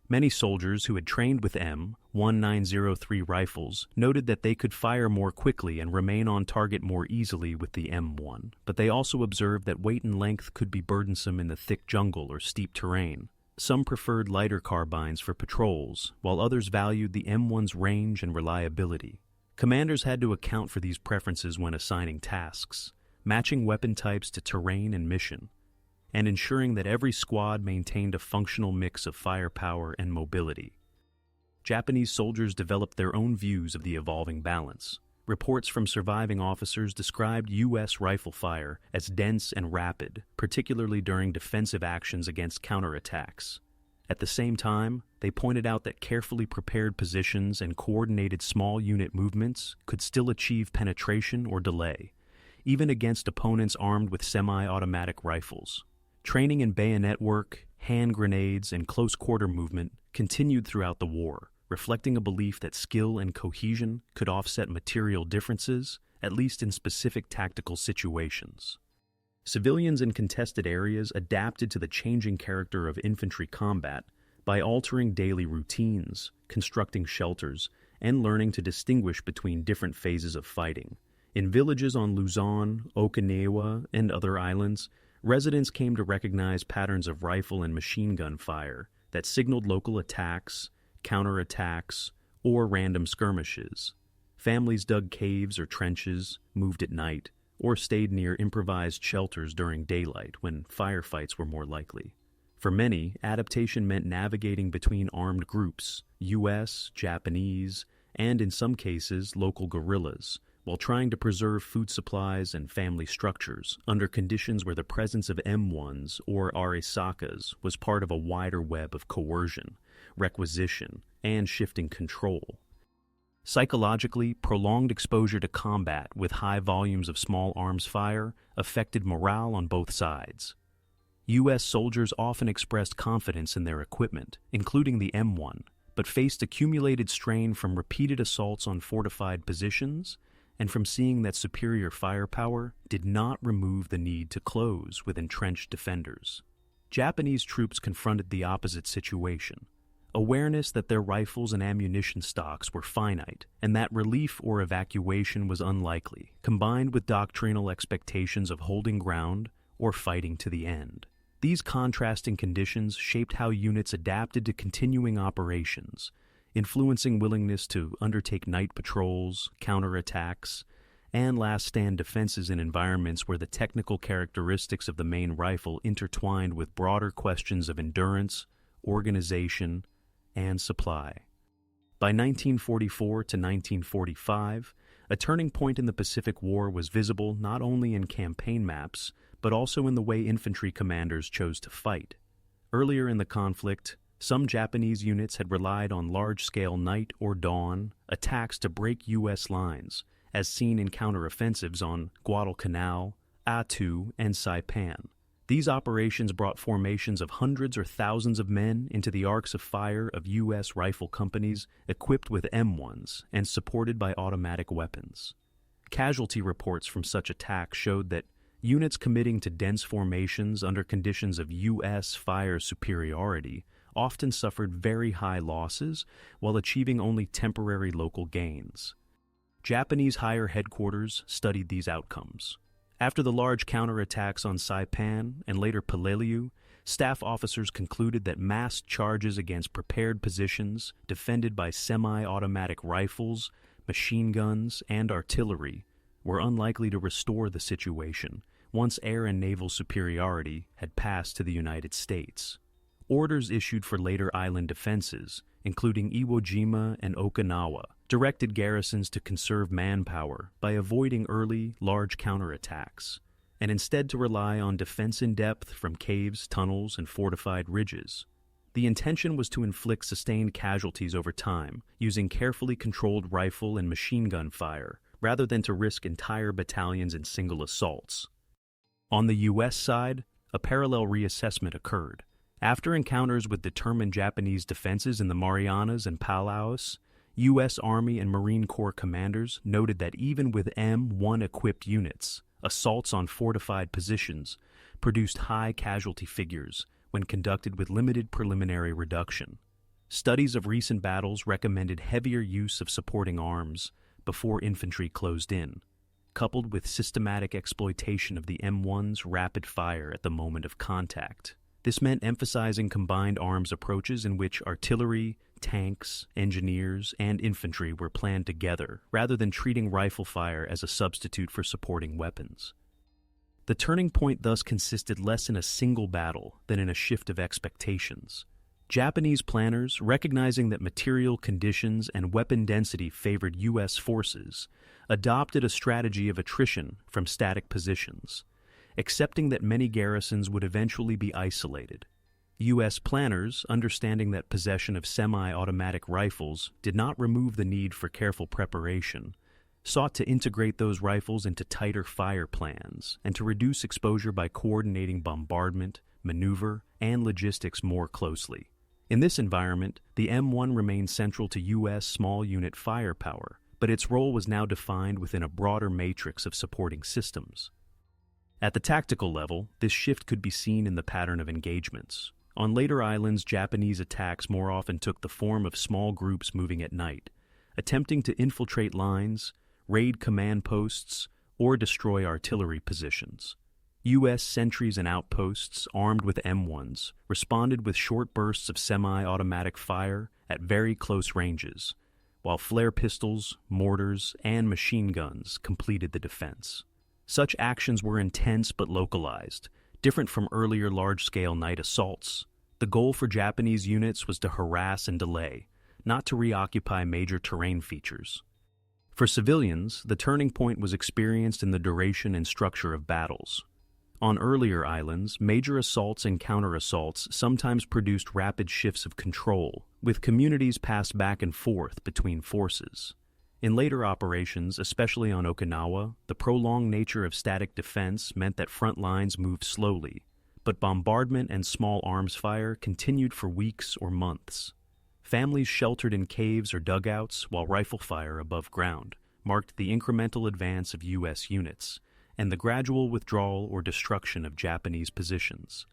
Many soldiers who had trained with M1903 rifles noted that they could fire more quickly and remain on target more easily with the M1, but they also observed that weight and length could be burdensome in the thick jungle or steep terrain. Some preferred lighter carbines for patrols, while others valued the M1's range and reliability. Commanders had to account for these preferences when assigning tasks, matching weapon types to terrain and mission, and ensuring that every squad maintained a functional mix of firepower and mobility. Japanese soldiers developed their own views of the evolving balance. Reports from surviving officers described U.S. rifle fire as dense and rapid, particularly during defensive actions against counterattacks. At the same time, they pointed out that carefully prepared positions and coordinated small unit movements could still achieve penetration or delay, even against opponents armed with semi-automatic rifles. Training in bayonet work, hand grenades, and close-quarter movement continued throughout the war, reflecting a belief that skill and cohesion could offset material differences, at least in specific tactical situations. Civilians in contested areas adapted to the changing character of infantry combat by altering daily routines, constructing shelters, and learning to distinguish between different phases of fighting. In villages on Luzon, Okinawa, and other islands, residents came to recognize patterns of rifle and machine gun fire that signaled local attacks, counterattacks, or random skirmishes. Families dug caves or trenches, moved at night, or stayed near improvised shelters during daylight when firefights were more likely. For many, adaptation meant navigating between armed groups, U.S., Japanese, and in some cases, local guerrillas, while trying to preserve food supplies and family structures under conditions where the presence of M1s or Arisakas was part of a wider web of coercion, requisition, and shifting control. Psychologically, prolonged exposure to combat with high volumes of small arms fire affected morale on both sides. U.S. soldiers often expressed confidence in their equipment, including the M1, but faced accumulated strain from repeated assaults on fortified positions and from seeing that superior firepower did not remove the need to close with entrenched defenders. Japanese troops confronted the opposite situation. Awareness that their rifles and ammunition stocks were finite and that relief or evacuation was unlikely, combined with doctrinal expectations of holding ground or fighting to the end. These contrasting conditions shaped how units adapted to continuing operations, influencing willingness to undertake night patrols, counterattacks, and last-stand defenses in environments where the technical characteristics of the main rifle intertwined with broader questions of endurance, organization, and supply. By 1944 to 1945, a turning point in the Pacific War was visible not only in campaign maps, but also in the way infantry commanders chose to fight. Earlier in the conflict, some Japanese units had relied on large-scale night or dawn attacks to break U.S. lines, as seen in counteroffensives on Guadalcanal, Attu, and Saipan. These operations brought formations of hundreds or thousands of men into the arcs of fire of U.S. rifle companies equipped with M1s and supported by automatic weapons. Casualty reports from such attacks showed that units committing to dense formations under conditions of U.S. fire superiority often suffered very high losses while achieving only temporary local gains. Japanese higher headquarters studied these outcomes. After the large counterattacks on Saipan and later Peleliu, staff officers concluded that massed charges against prepared positions defended by semi-automatic rifles, machine guns, and artillery were unlikely to restore the situation once air and naval superiority had passed to the United States. Orders issued for later island defenses, including Iwo Jima and Okinawa, directed garrisons to conserve manpower by avoiding early, large counterattacks, and instead to rely on defense in depth from caves, tunnels, and fortified ridges. The intention was to inflict sustained casualties over time, using carefully controlled rifle and machine gun fire, rather than to risk entire battalions in single assaults. On the U.S. side, a parallel reassessment occurred. After encounters with determined Japanese defenses in the Marianas and Palaos, U.S. Army and Marine Corps commanders noted that even with M1 equipped units, assaults on fortified positions produced high casualty figures when conducted with limited preliminary reduction. Studies of recent battles recommended heavier use of supporting arms before infantry closed in, coupled with systematic exploitation of the M1's rapid fire at the moment of contact. This meant emphasizing combined arms approaches in which artillery, tanks, engineers, and infantry were planned together, rather than treating rifle fire as a substitute for supporting weapons. The turning point thus consisted less in a single battle than in a shift of expectations. Japanese planners, recognizing that material conditions and weapon density favored U.S. forces, adopted a strategy of attrition from static positions, accepting that many garrisons would eventually be isolated. U.S. planners, understanding that possession of semi-automatic rifles did not remove the need for careful preparation, sought to integrate those rifles into tighter fire plans and to reduce exposure by coordinating bombardment, maneuver, and logistics more closely. In this environment, the M1 remained central to U.S. small unit firepower, but its role was now defined within a broader matrix of supporting systems. At the tactical level, this shift could be seen in the pattern of engagements. On later islands, Japanese attacks more often took the form of small groups moving at night, attempting to infiltrate lines, raid command posts, or destroy artillery positions. U.S. sentries and outposts, armed with M1s, responded with short bursts of semi-automatic fire at very close ranges, while flare pistols, mortars, and machine guns completed the defense. Such actions were intense but localized, different from earlier large-scale night assaults. The goal for Japanese units was to harass and delay, not to reoccupy major terrain features. For civilians, the turning point was experienced in the duration and structure of battles. On earlier islands, major assaults and counter-assaults sometimes produced rapid shifts of control, with communities passed back and forth between forces. In later operations, especially on Okinawa, the prolonged nature of static defense meant that front lines moved slowly, but bombardment and small arms fire continued for weeks or months. Families sheltered in caves or dugouts, while rifle fire above ground marked the incremental advance of U.S. units and the gradual withdrawal or destruction of Japanese positions.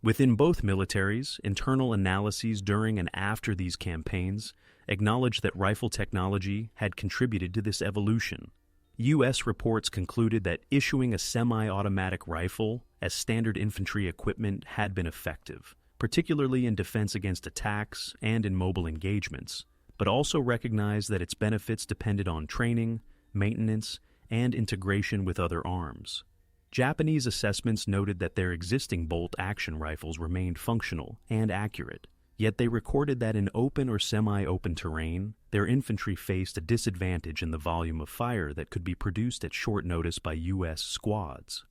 Within both militaries, internal analyses during and after these campaigns acknowledged that rifle technology had contributed to this evolution. U.S. reports concluded that issuing a semi-automatic rifle as standard infantry equipment had been effective, particularly in defense against attacks and in mobile engagements, but also recognized that its benefits depended on training, maintenance, and integration with other arms. Japanese assessments noted that their existing bolt-action rifles remained functional and accurate, yet they recorded that in open or semi-open terrain, their infantry faced a disadvantage in the volume of fire that could be produced at short notice by U.S. squads.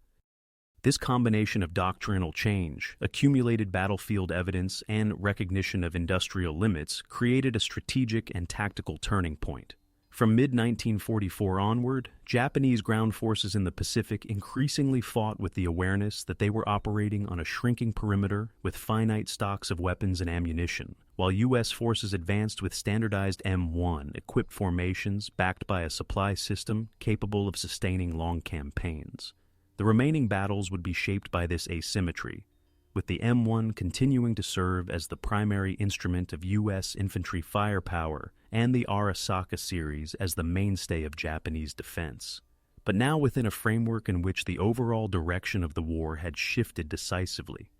This combination of doctrinal change, accumulated battlefield evidence, and recognition of industrial limits created a strategic and tactical turning point. From mid-1944 onward, Japanese ground forces in the Pacific increasingly fought with the awareness that they were operating on a shrinking perimeter with finite stocks of weapons and ammunition, while U.S. forces advanced with standardized M1 equipped formations backed by a supply system capable of sustaining long campaigns. The remaining battles would be shaped by this asymmetry, with the M1 continuing to serve as the primary instrument of U.S. infantry firepower and the Arisaka series as the mainstay of Japanese defense, but now within a framework in which the overall direction of the war had shifted decisively.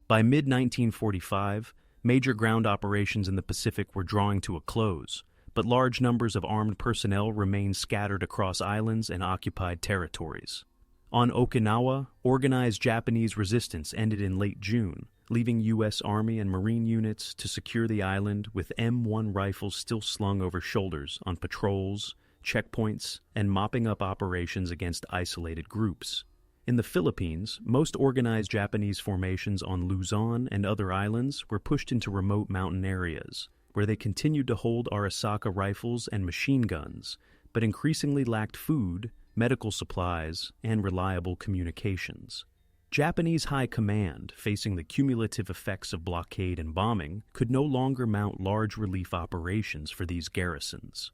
By mid-1945, major ground operations in the Pacific were drawing to a close, but large numbers of armed personnel remained scattered across islands and occupied territories. On Okinawa, organized Japanese resistance ended in late June, leaving U.S. Army and Marine units to secure the island with M1 rifles still slung over shoulders on patrols, checkpoints, and mopping up operations against isolated groups. In the Philippines, most organized Japanese formations on Luzon and other islands were pushed into remote mountain areas, where they continued to hold Arisaka rifles and machine guns, but increasingly lacked food, medical supplies, and reliable communications. Japanese high command, facing the cumulative effects of blockade and bombing, could no longer mount large relief operations for these garrisons.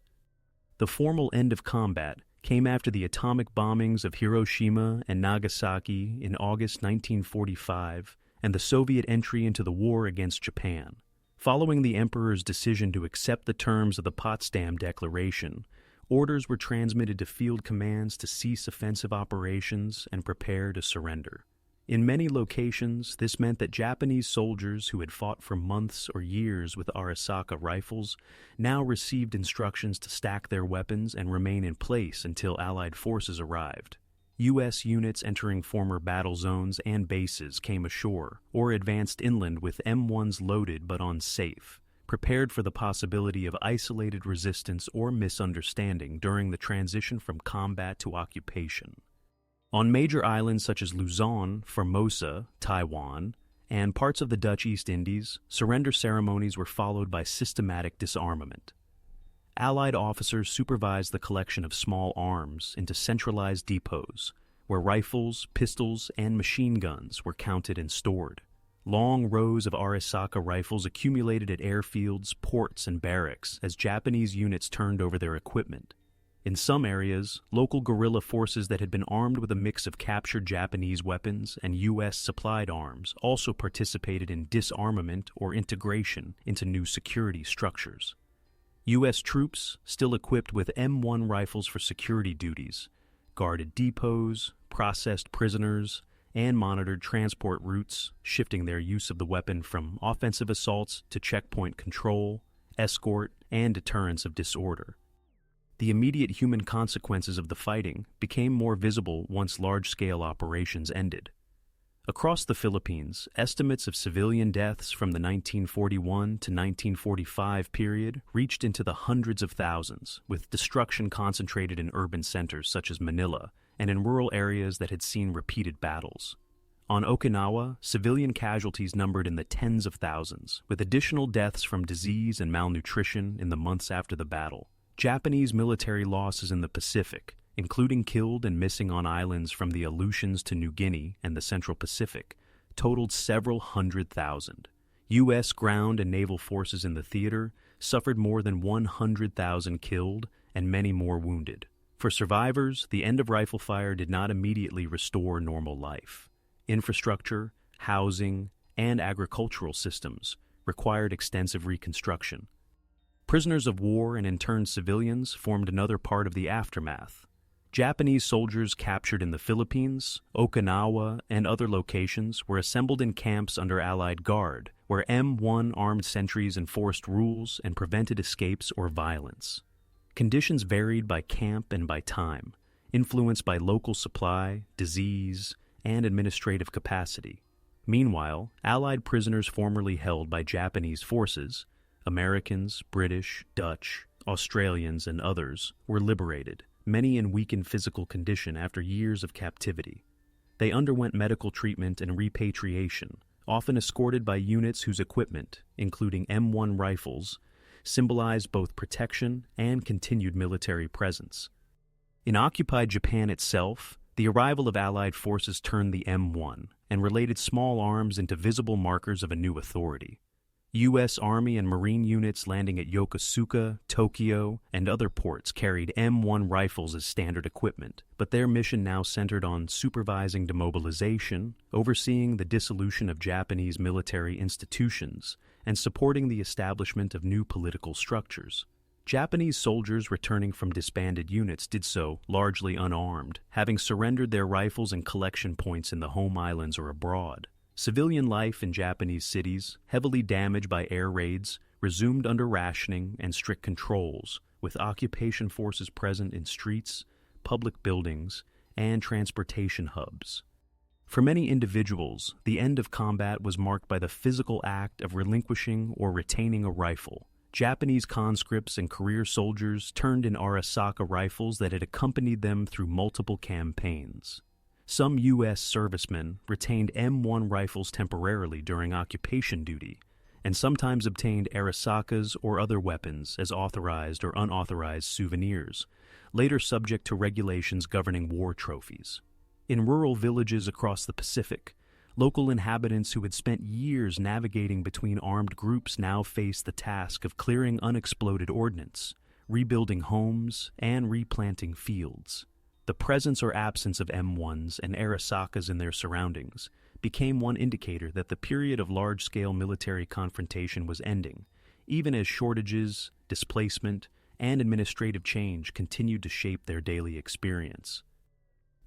The formal end of combat came after the atomic bombings of Hiroshima and Nagasaki in August 1945 and the Soviet entry into the war against Japan. Following the Emperor's decision to accept the terms of the Potsdam Declaration, orders were transmitted to field commands to cease offensive operations and prepare to surrender. In many locations, this meant that Japanese soldiers who had fought for months or years with Arisaka rifles now received instructions to stack their weapons and remain in place until Allied forces arrived. U.S. units entering former battle zones and bases came ashore or advanced inland with M1s loaded but unsafe, prepared for the possibility of isolated resistance or misunderstanding during the transition from combat to occupation. On major islands such as Luzon, Formosa, Taiwan, and parts of the Dutch East Indies, surrender ceremonies were followed by systematic disarmament. Allied officers supervised the collection of small arms into centralized depots, where rifles, pistols, and machine guns were counted and stored. Long rows of Arisaka rifles accumulated at airfields, ports, and barracks as Japanese units turned over their equipment. In some areas, local guerrilla forces that had been armed with a mix of captured Japanese weapons and U.S.-supplied arms also participated in disarmament or integration into new security structures. U.S. troops, still equipped with M1 rifles for security duties, guarded depots, processed prisoners, and monitored transport routes, shifting their use of the weapon from offensive assaults to checkpoint control, escort, and deterrence of disorder. The immediate human consequences of the fighting became more visible once large-scale operations ended. Across the Philippines, estimates of civilian deaths from the 1941 to 1945 period reached into the hundreds of thousands, with destruction concentrated in urban centers such as Manila and in rural areas that had seen repeated battles. On Okinawa, civilian casualties numbered in the tens of thousands, with additional deaths from disease and malnutrition in the months after the battle. Japanese military losses in the Pacific, including killed and missing on islands from the Aleutians to New Guinea and the Central Pacific, totaled several 100,000. U.S. ground and naval forces in the theater suffered more than 100,000 killed and many more wounded. For survivors, the end of rifle fire did not immediately restore normal life. Infrastructure, housing, and agricultural systems required extensive reconstruction. Prisoners of war and interned civilians formed another part of the aftermath. Japanese soldiers captured in the Philippines, Okinawa, and other locations were assembled in camps under Allied Guard, where M1 armed sentries enforced rules and prevented escapes or violence. Conditions varied by camp and by time, influenced by local supply, disease, and administrative capacity. Meanwhile, Allied prisoners formerly held by Japanese forces, Americans, British, Dutch, Australians, and others, were liberated, many in weakened physical condition after years of captivity. They underwent medical treatment and repatriation, often escorted by units whose equipment, including M1 rifles, symbolized both protection and continued military presence. In occupied Japan itself, the arrival of Allied forces turned the M1 and related small arms into visible markers of a new authority. U.S. Army and Marine units landing at Yokosuka, Tokyo, and other ports carried M1 rifles as standard equipment, but their mission now centered on supervising demobilization, overseeing the dissolution of Japanese military institutions, and supporting the establishment of new political structures. Japanese soldiers returning from disbanded units did so largely unarmed, having surrendered their rifles and collection points in the home islands or abroad. Civilian life in Japanese cities, heavily damaged by air raids, resumed under rationing and strict controls, with occupation forces present in streets, public buildings, and transportation hubs. For many individuals, the end of combat was marked by the physical act of relinquishing or retaining a rifle. Japanese conscripts and career soldiers turned in Arisaka rifles that had accompanied them through multiple campaigns. Some U.S. servicemen retained M1 rifles temporarily during occupation duty, and sometimes obtained Arisakas or other weapons as authorized or unauthorized souvenirs, later subject to regulations governing war trophies. In rural villages across the Pacific, local inhabitants who had spent years navigating between armed groups now faced the task of clearing unexploded ordnance, rebuilding homes, and replanting fields. The presence or absence of M1s and Arisakas in their surroundings became one indicator that the period of large-scale military confrontation was ending, even as shortages, displacement, and administrative change continued to shape their daily experience.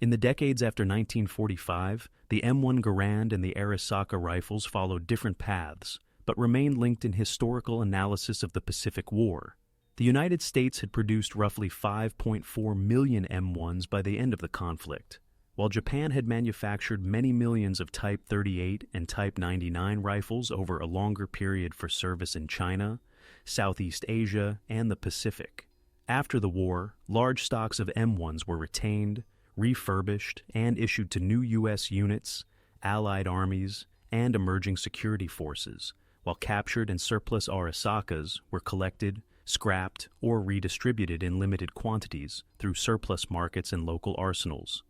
In the decades after 1945, the M1 Garand and the Arisaka rifles followed different paths, but remained linked in historical analysis of the Pacific War. The United States had produced roughly 5.4 million M1s by the end of the conflict, while Japan had manufactured many millions of Type 38 and Type 99 rifles over a longer period for service in China, Southeast Asia, and the Pacific. After the war, large stocks of M1s were retained, refurbished, and issued to new U.S. units, Allied armies, and emerging security forces, while captured and surplus Arisakas were collected, scrapped, or redistributed in limited quantities through surplus markets and local arsenals.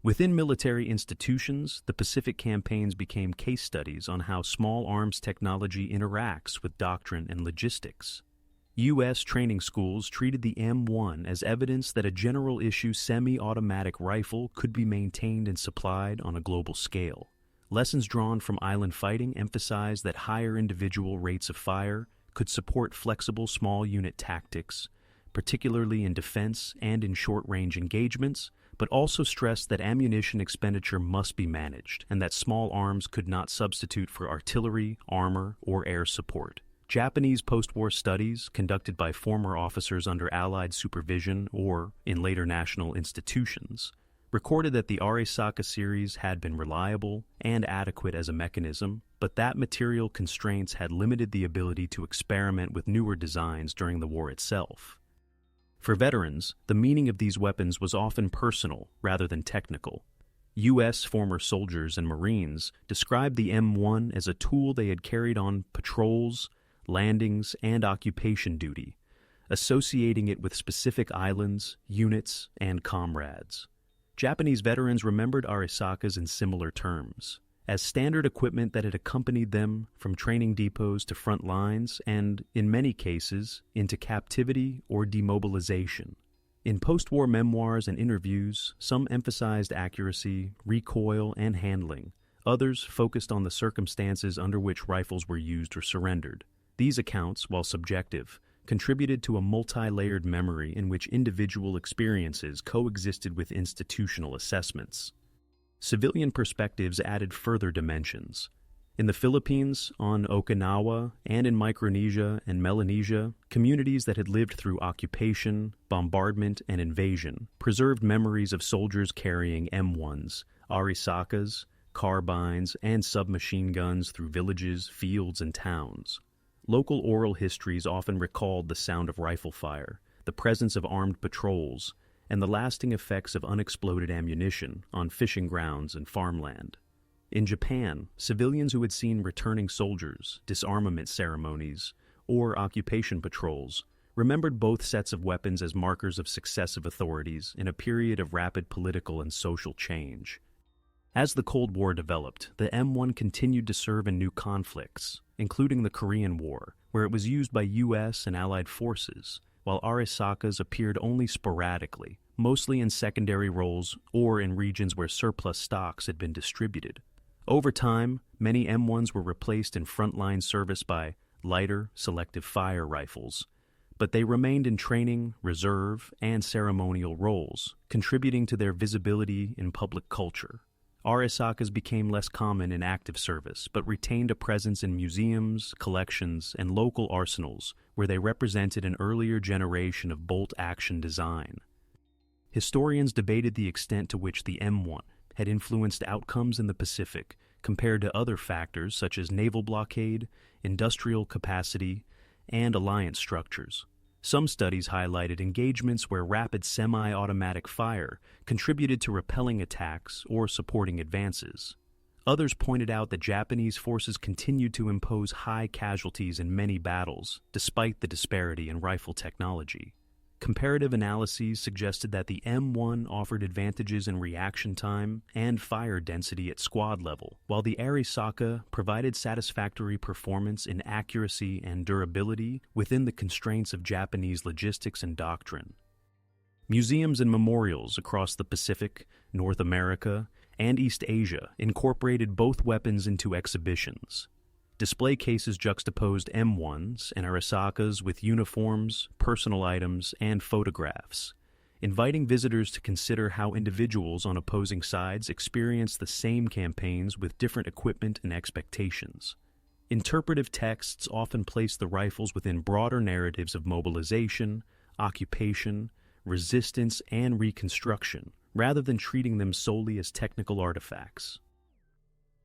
Within military institutions, the Pacific campaigns became case studies on how small arms technology interacts with doctrine and logistics. U.S. training schools treated the M1 as evidence that a general-issue semi-automatic rifle could be maintained and supplied on a global scale. Lessons drawn from island fighting emphasized that higher individual rates of fire could support flexible small-unit tactics, particularly in defense and in short-range engagements, but also stressed that ammunition expenditure must be managed and that small arms could not substitute for artillery, armor, or air support. Japanese post-war studies, conducted by former officers under Allied supervision or in later national institutions, recorded that the Arisaka series had been reliable and adequate as a mechanism, but that material constraints had limited the ability to experiment with newer designs during the war itself. For veterans, the meaning of these weapons was often personal rather than technical. U.S. former soldiers and Marines described the M1 as a tool they had carried on patrols, landings, and occupation duty, associating it with specific islands, units, and comrades. Japanese veterans remembered Arisakas in similar terms, as standard equipment that had accompanied them from training depots to front lines and, in many cases, into captivity or demobilization. In post-war memoirs and interviews, some emphasized accuracy, recoil, and handling. Others focused on the circumstances under which rifles were used or surrendered. These accounts, while subjective, contributed to a multi-layered memory in which individual experiences coexisted with institutional assessments. Civilian perspectives added further dimensions. In the Philippines, on Okinawa, and in Micronesia and Melanesia, communities that had lived through occupation, bombardment, and invasion preserved memories of soldiers carrying M1s, Arisakas, carbines, and submachine guns through villages, fields, and towns. Local oral histories often recalled the sound of rifle fire, the presence of armed patrols, and the lasting effects of unexploded ammunition on fishing grounds and farmland. In Japan, civilians who had seen returning soldiers, disarmament ceremonies, or occupation patrols remembered both sets of weapons as markers of successive authorities in a period of rapid political and social change. As the Cold War developed, the M1 continued to serve in new conflicts, including the Korean War, where it was used by U.S. and Allied forces, while Arisakas appeared only sporadically, mostly in secondary roles or in regions where surplus stocks had been distributed. Over time, many M1s were replaced in frontline service by lighter, selective fire rifles, but they remained in training, reserve, and ceremonial roles, contributing to their visibility in public culture. Arisakas became less common in active service, but retained a presence in museums, collections, and local arsenals, where they represented an earlier generation of bolt-action design. Historians debated the extent to which the M1 had influenced outcomes in the Pacific compared to other factors such as naval blockade, industrial capacity, and alliance structures. Some studies highlighted engagements where rapid semi-automatic fire contributed to repelling attacks or supporting advances. Others pointed out that Japanese forces continued to impose high casualties in many battles, despite the disparity in rifle technology. Comparative analyses suggested that the M1 offered advantages in reaction time and fire density at squad level, while the Arisaka provided satisfactory performance in accuracy and durability within the constraints of Japanese logistics and doctrine. Museums and memorials across the Pacific, North America, and East Asia incorporated both weapons into exhibitions. Display cases juxtaposed M1s and Arisakas with uniforms, personal items, and photographs, inviting visitors to consider how individuals on opposing sides experienced the same campaigns with different equipment and expectations. Interpretive texts often placed the rifles within broader narratives of mobilization, occupation, resistance, and reconstruction, rather than treating them solely as technical artifacts.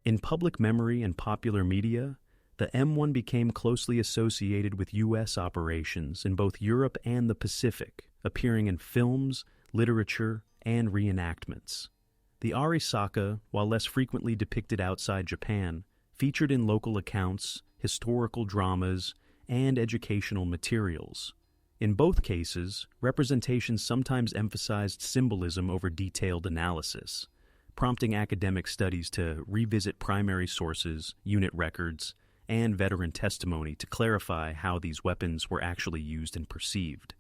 In public memory and popular media, the M1 became closely associated with U.S. operations in both Europe and the Pacific, appearing in films, literature, and reenactments. The Arisaka, while less frequently depicted outside Japan, featured in local accounts, historical dramas, and educational materials. In both cases, representations sometimes emphasized symbolism over detailed analysis, prompting academic studies to revisit primary sources, unit records, and veteran testimony to clarify how these weapons were actually used and perceived.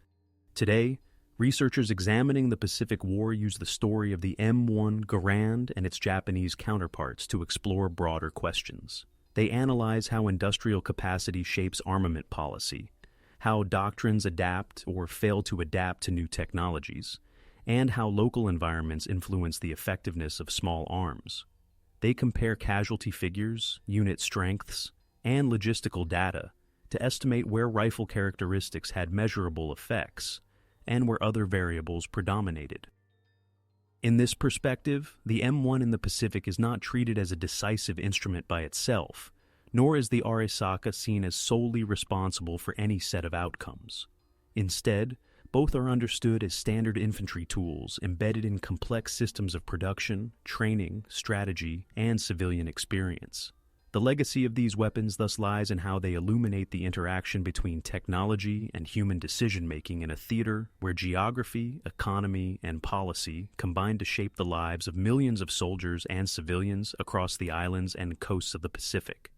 Today, researchers examining the Pacific War use the story of the M1 Garand and its Japanese counterparts to explore broader questions. They analyze how industrial capacity shapes armament policy, how doctrines adapt or fail to adapt to new technologies, and how local environments influence the effectiveness of small arms. They compare casualty figures, unit strengths, and logistical data to estimate where rifle characteristics had measurable effects and where other variables predominated. In this perspective, the M1 in the Pacific is not treated as a decisive instrument by itself, nor is the Arisaka seen as solely responsible for any set of outcomes. Instead, both are understood as standard infantry tools embedded in complex systems of production, training, strategy, and civilian experience. The legacy of these weapons thus lies in how they illuminate the interaction between technology and human decision-making in a theater where geography, economy, and policy combine to shape the lives of millions of soldiers and civilians across the islands and coasts of the Pacific.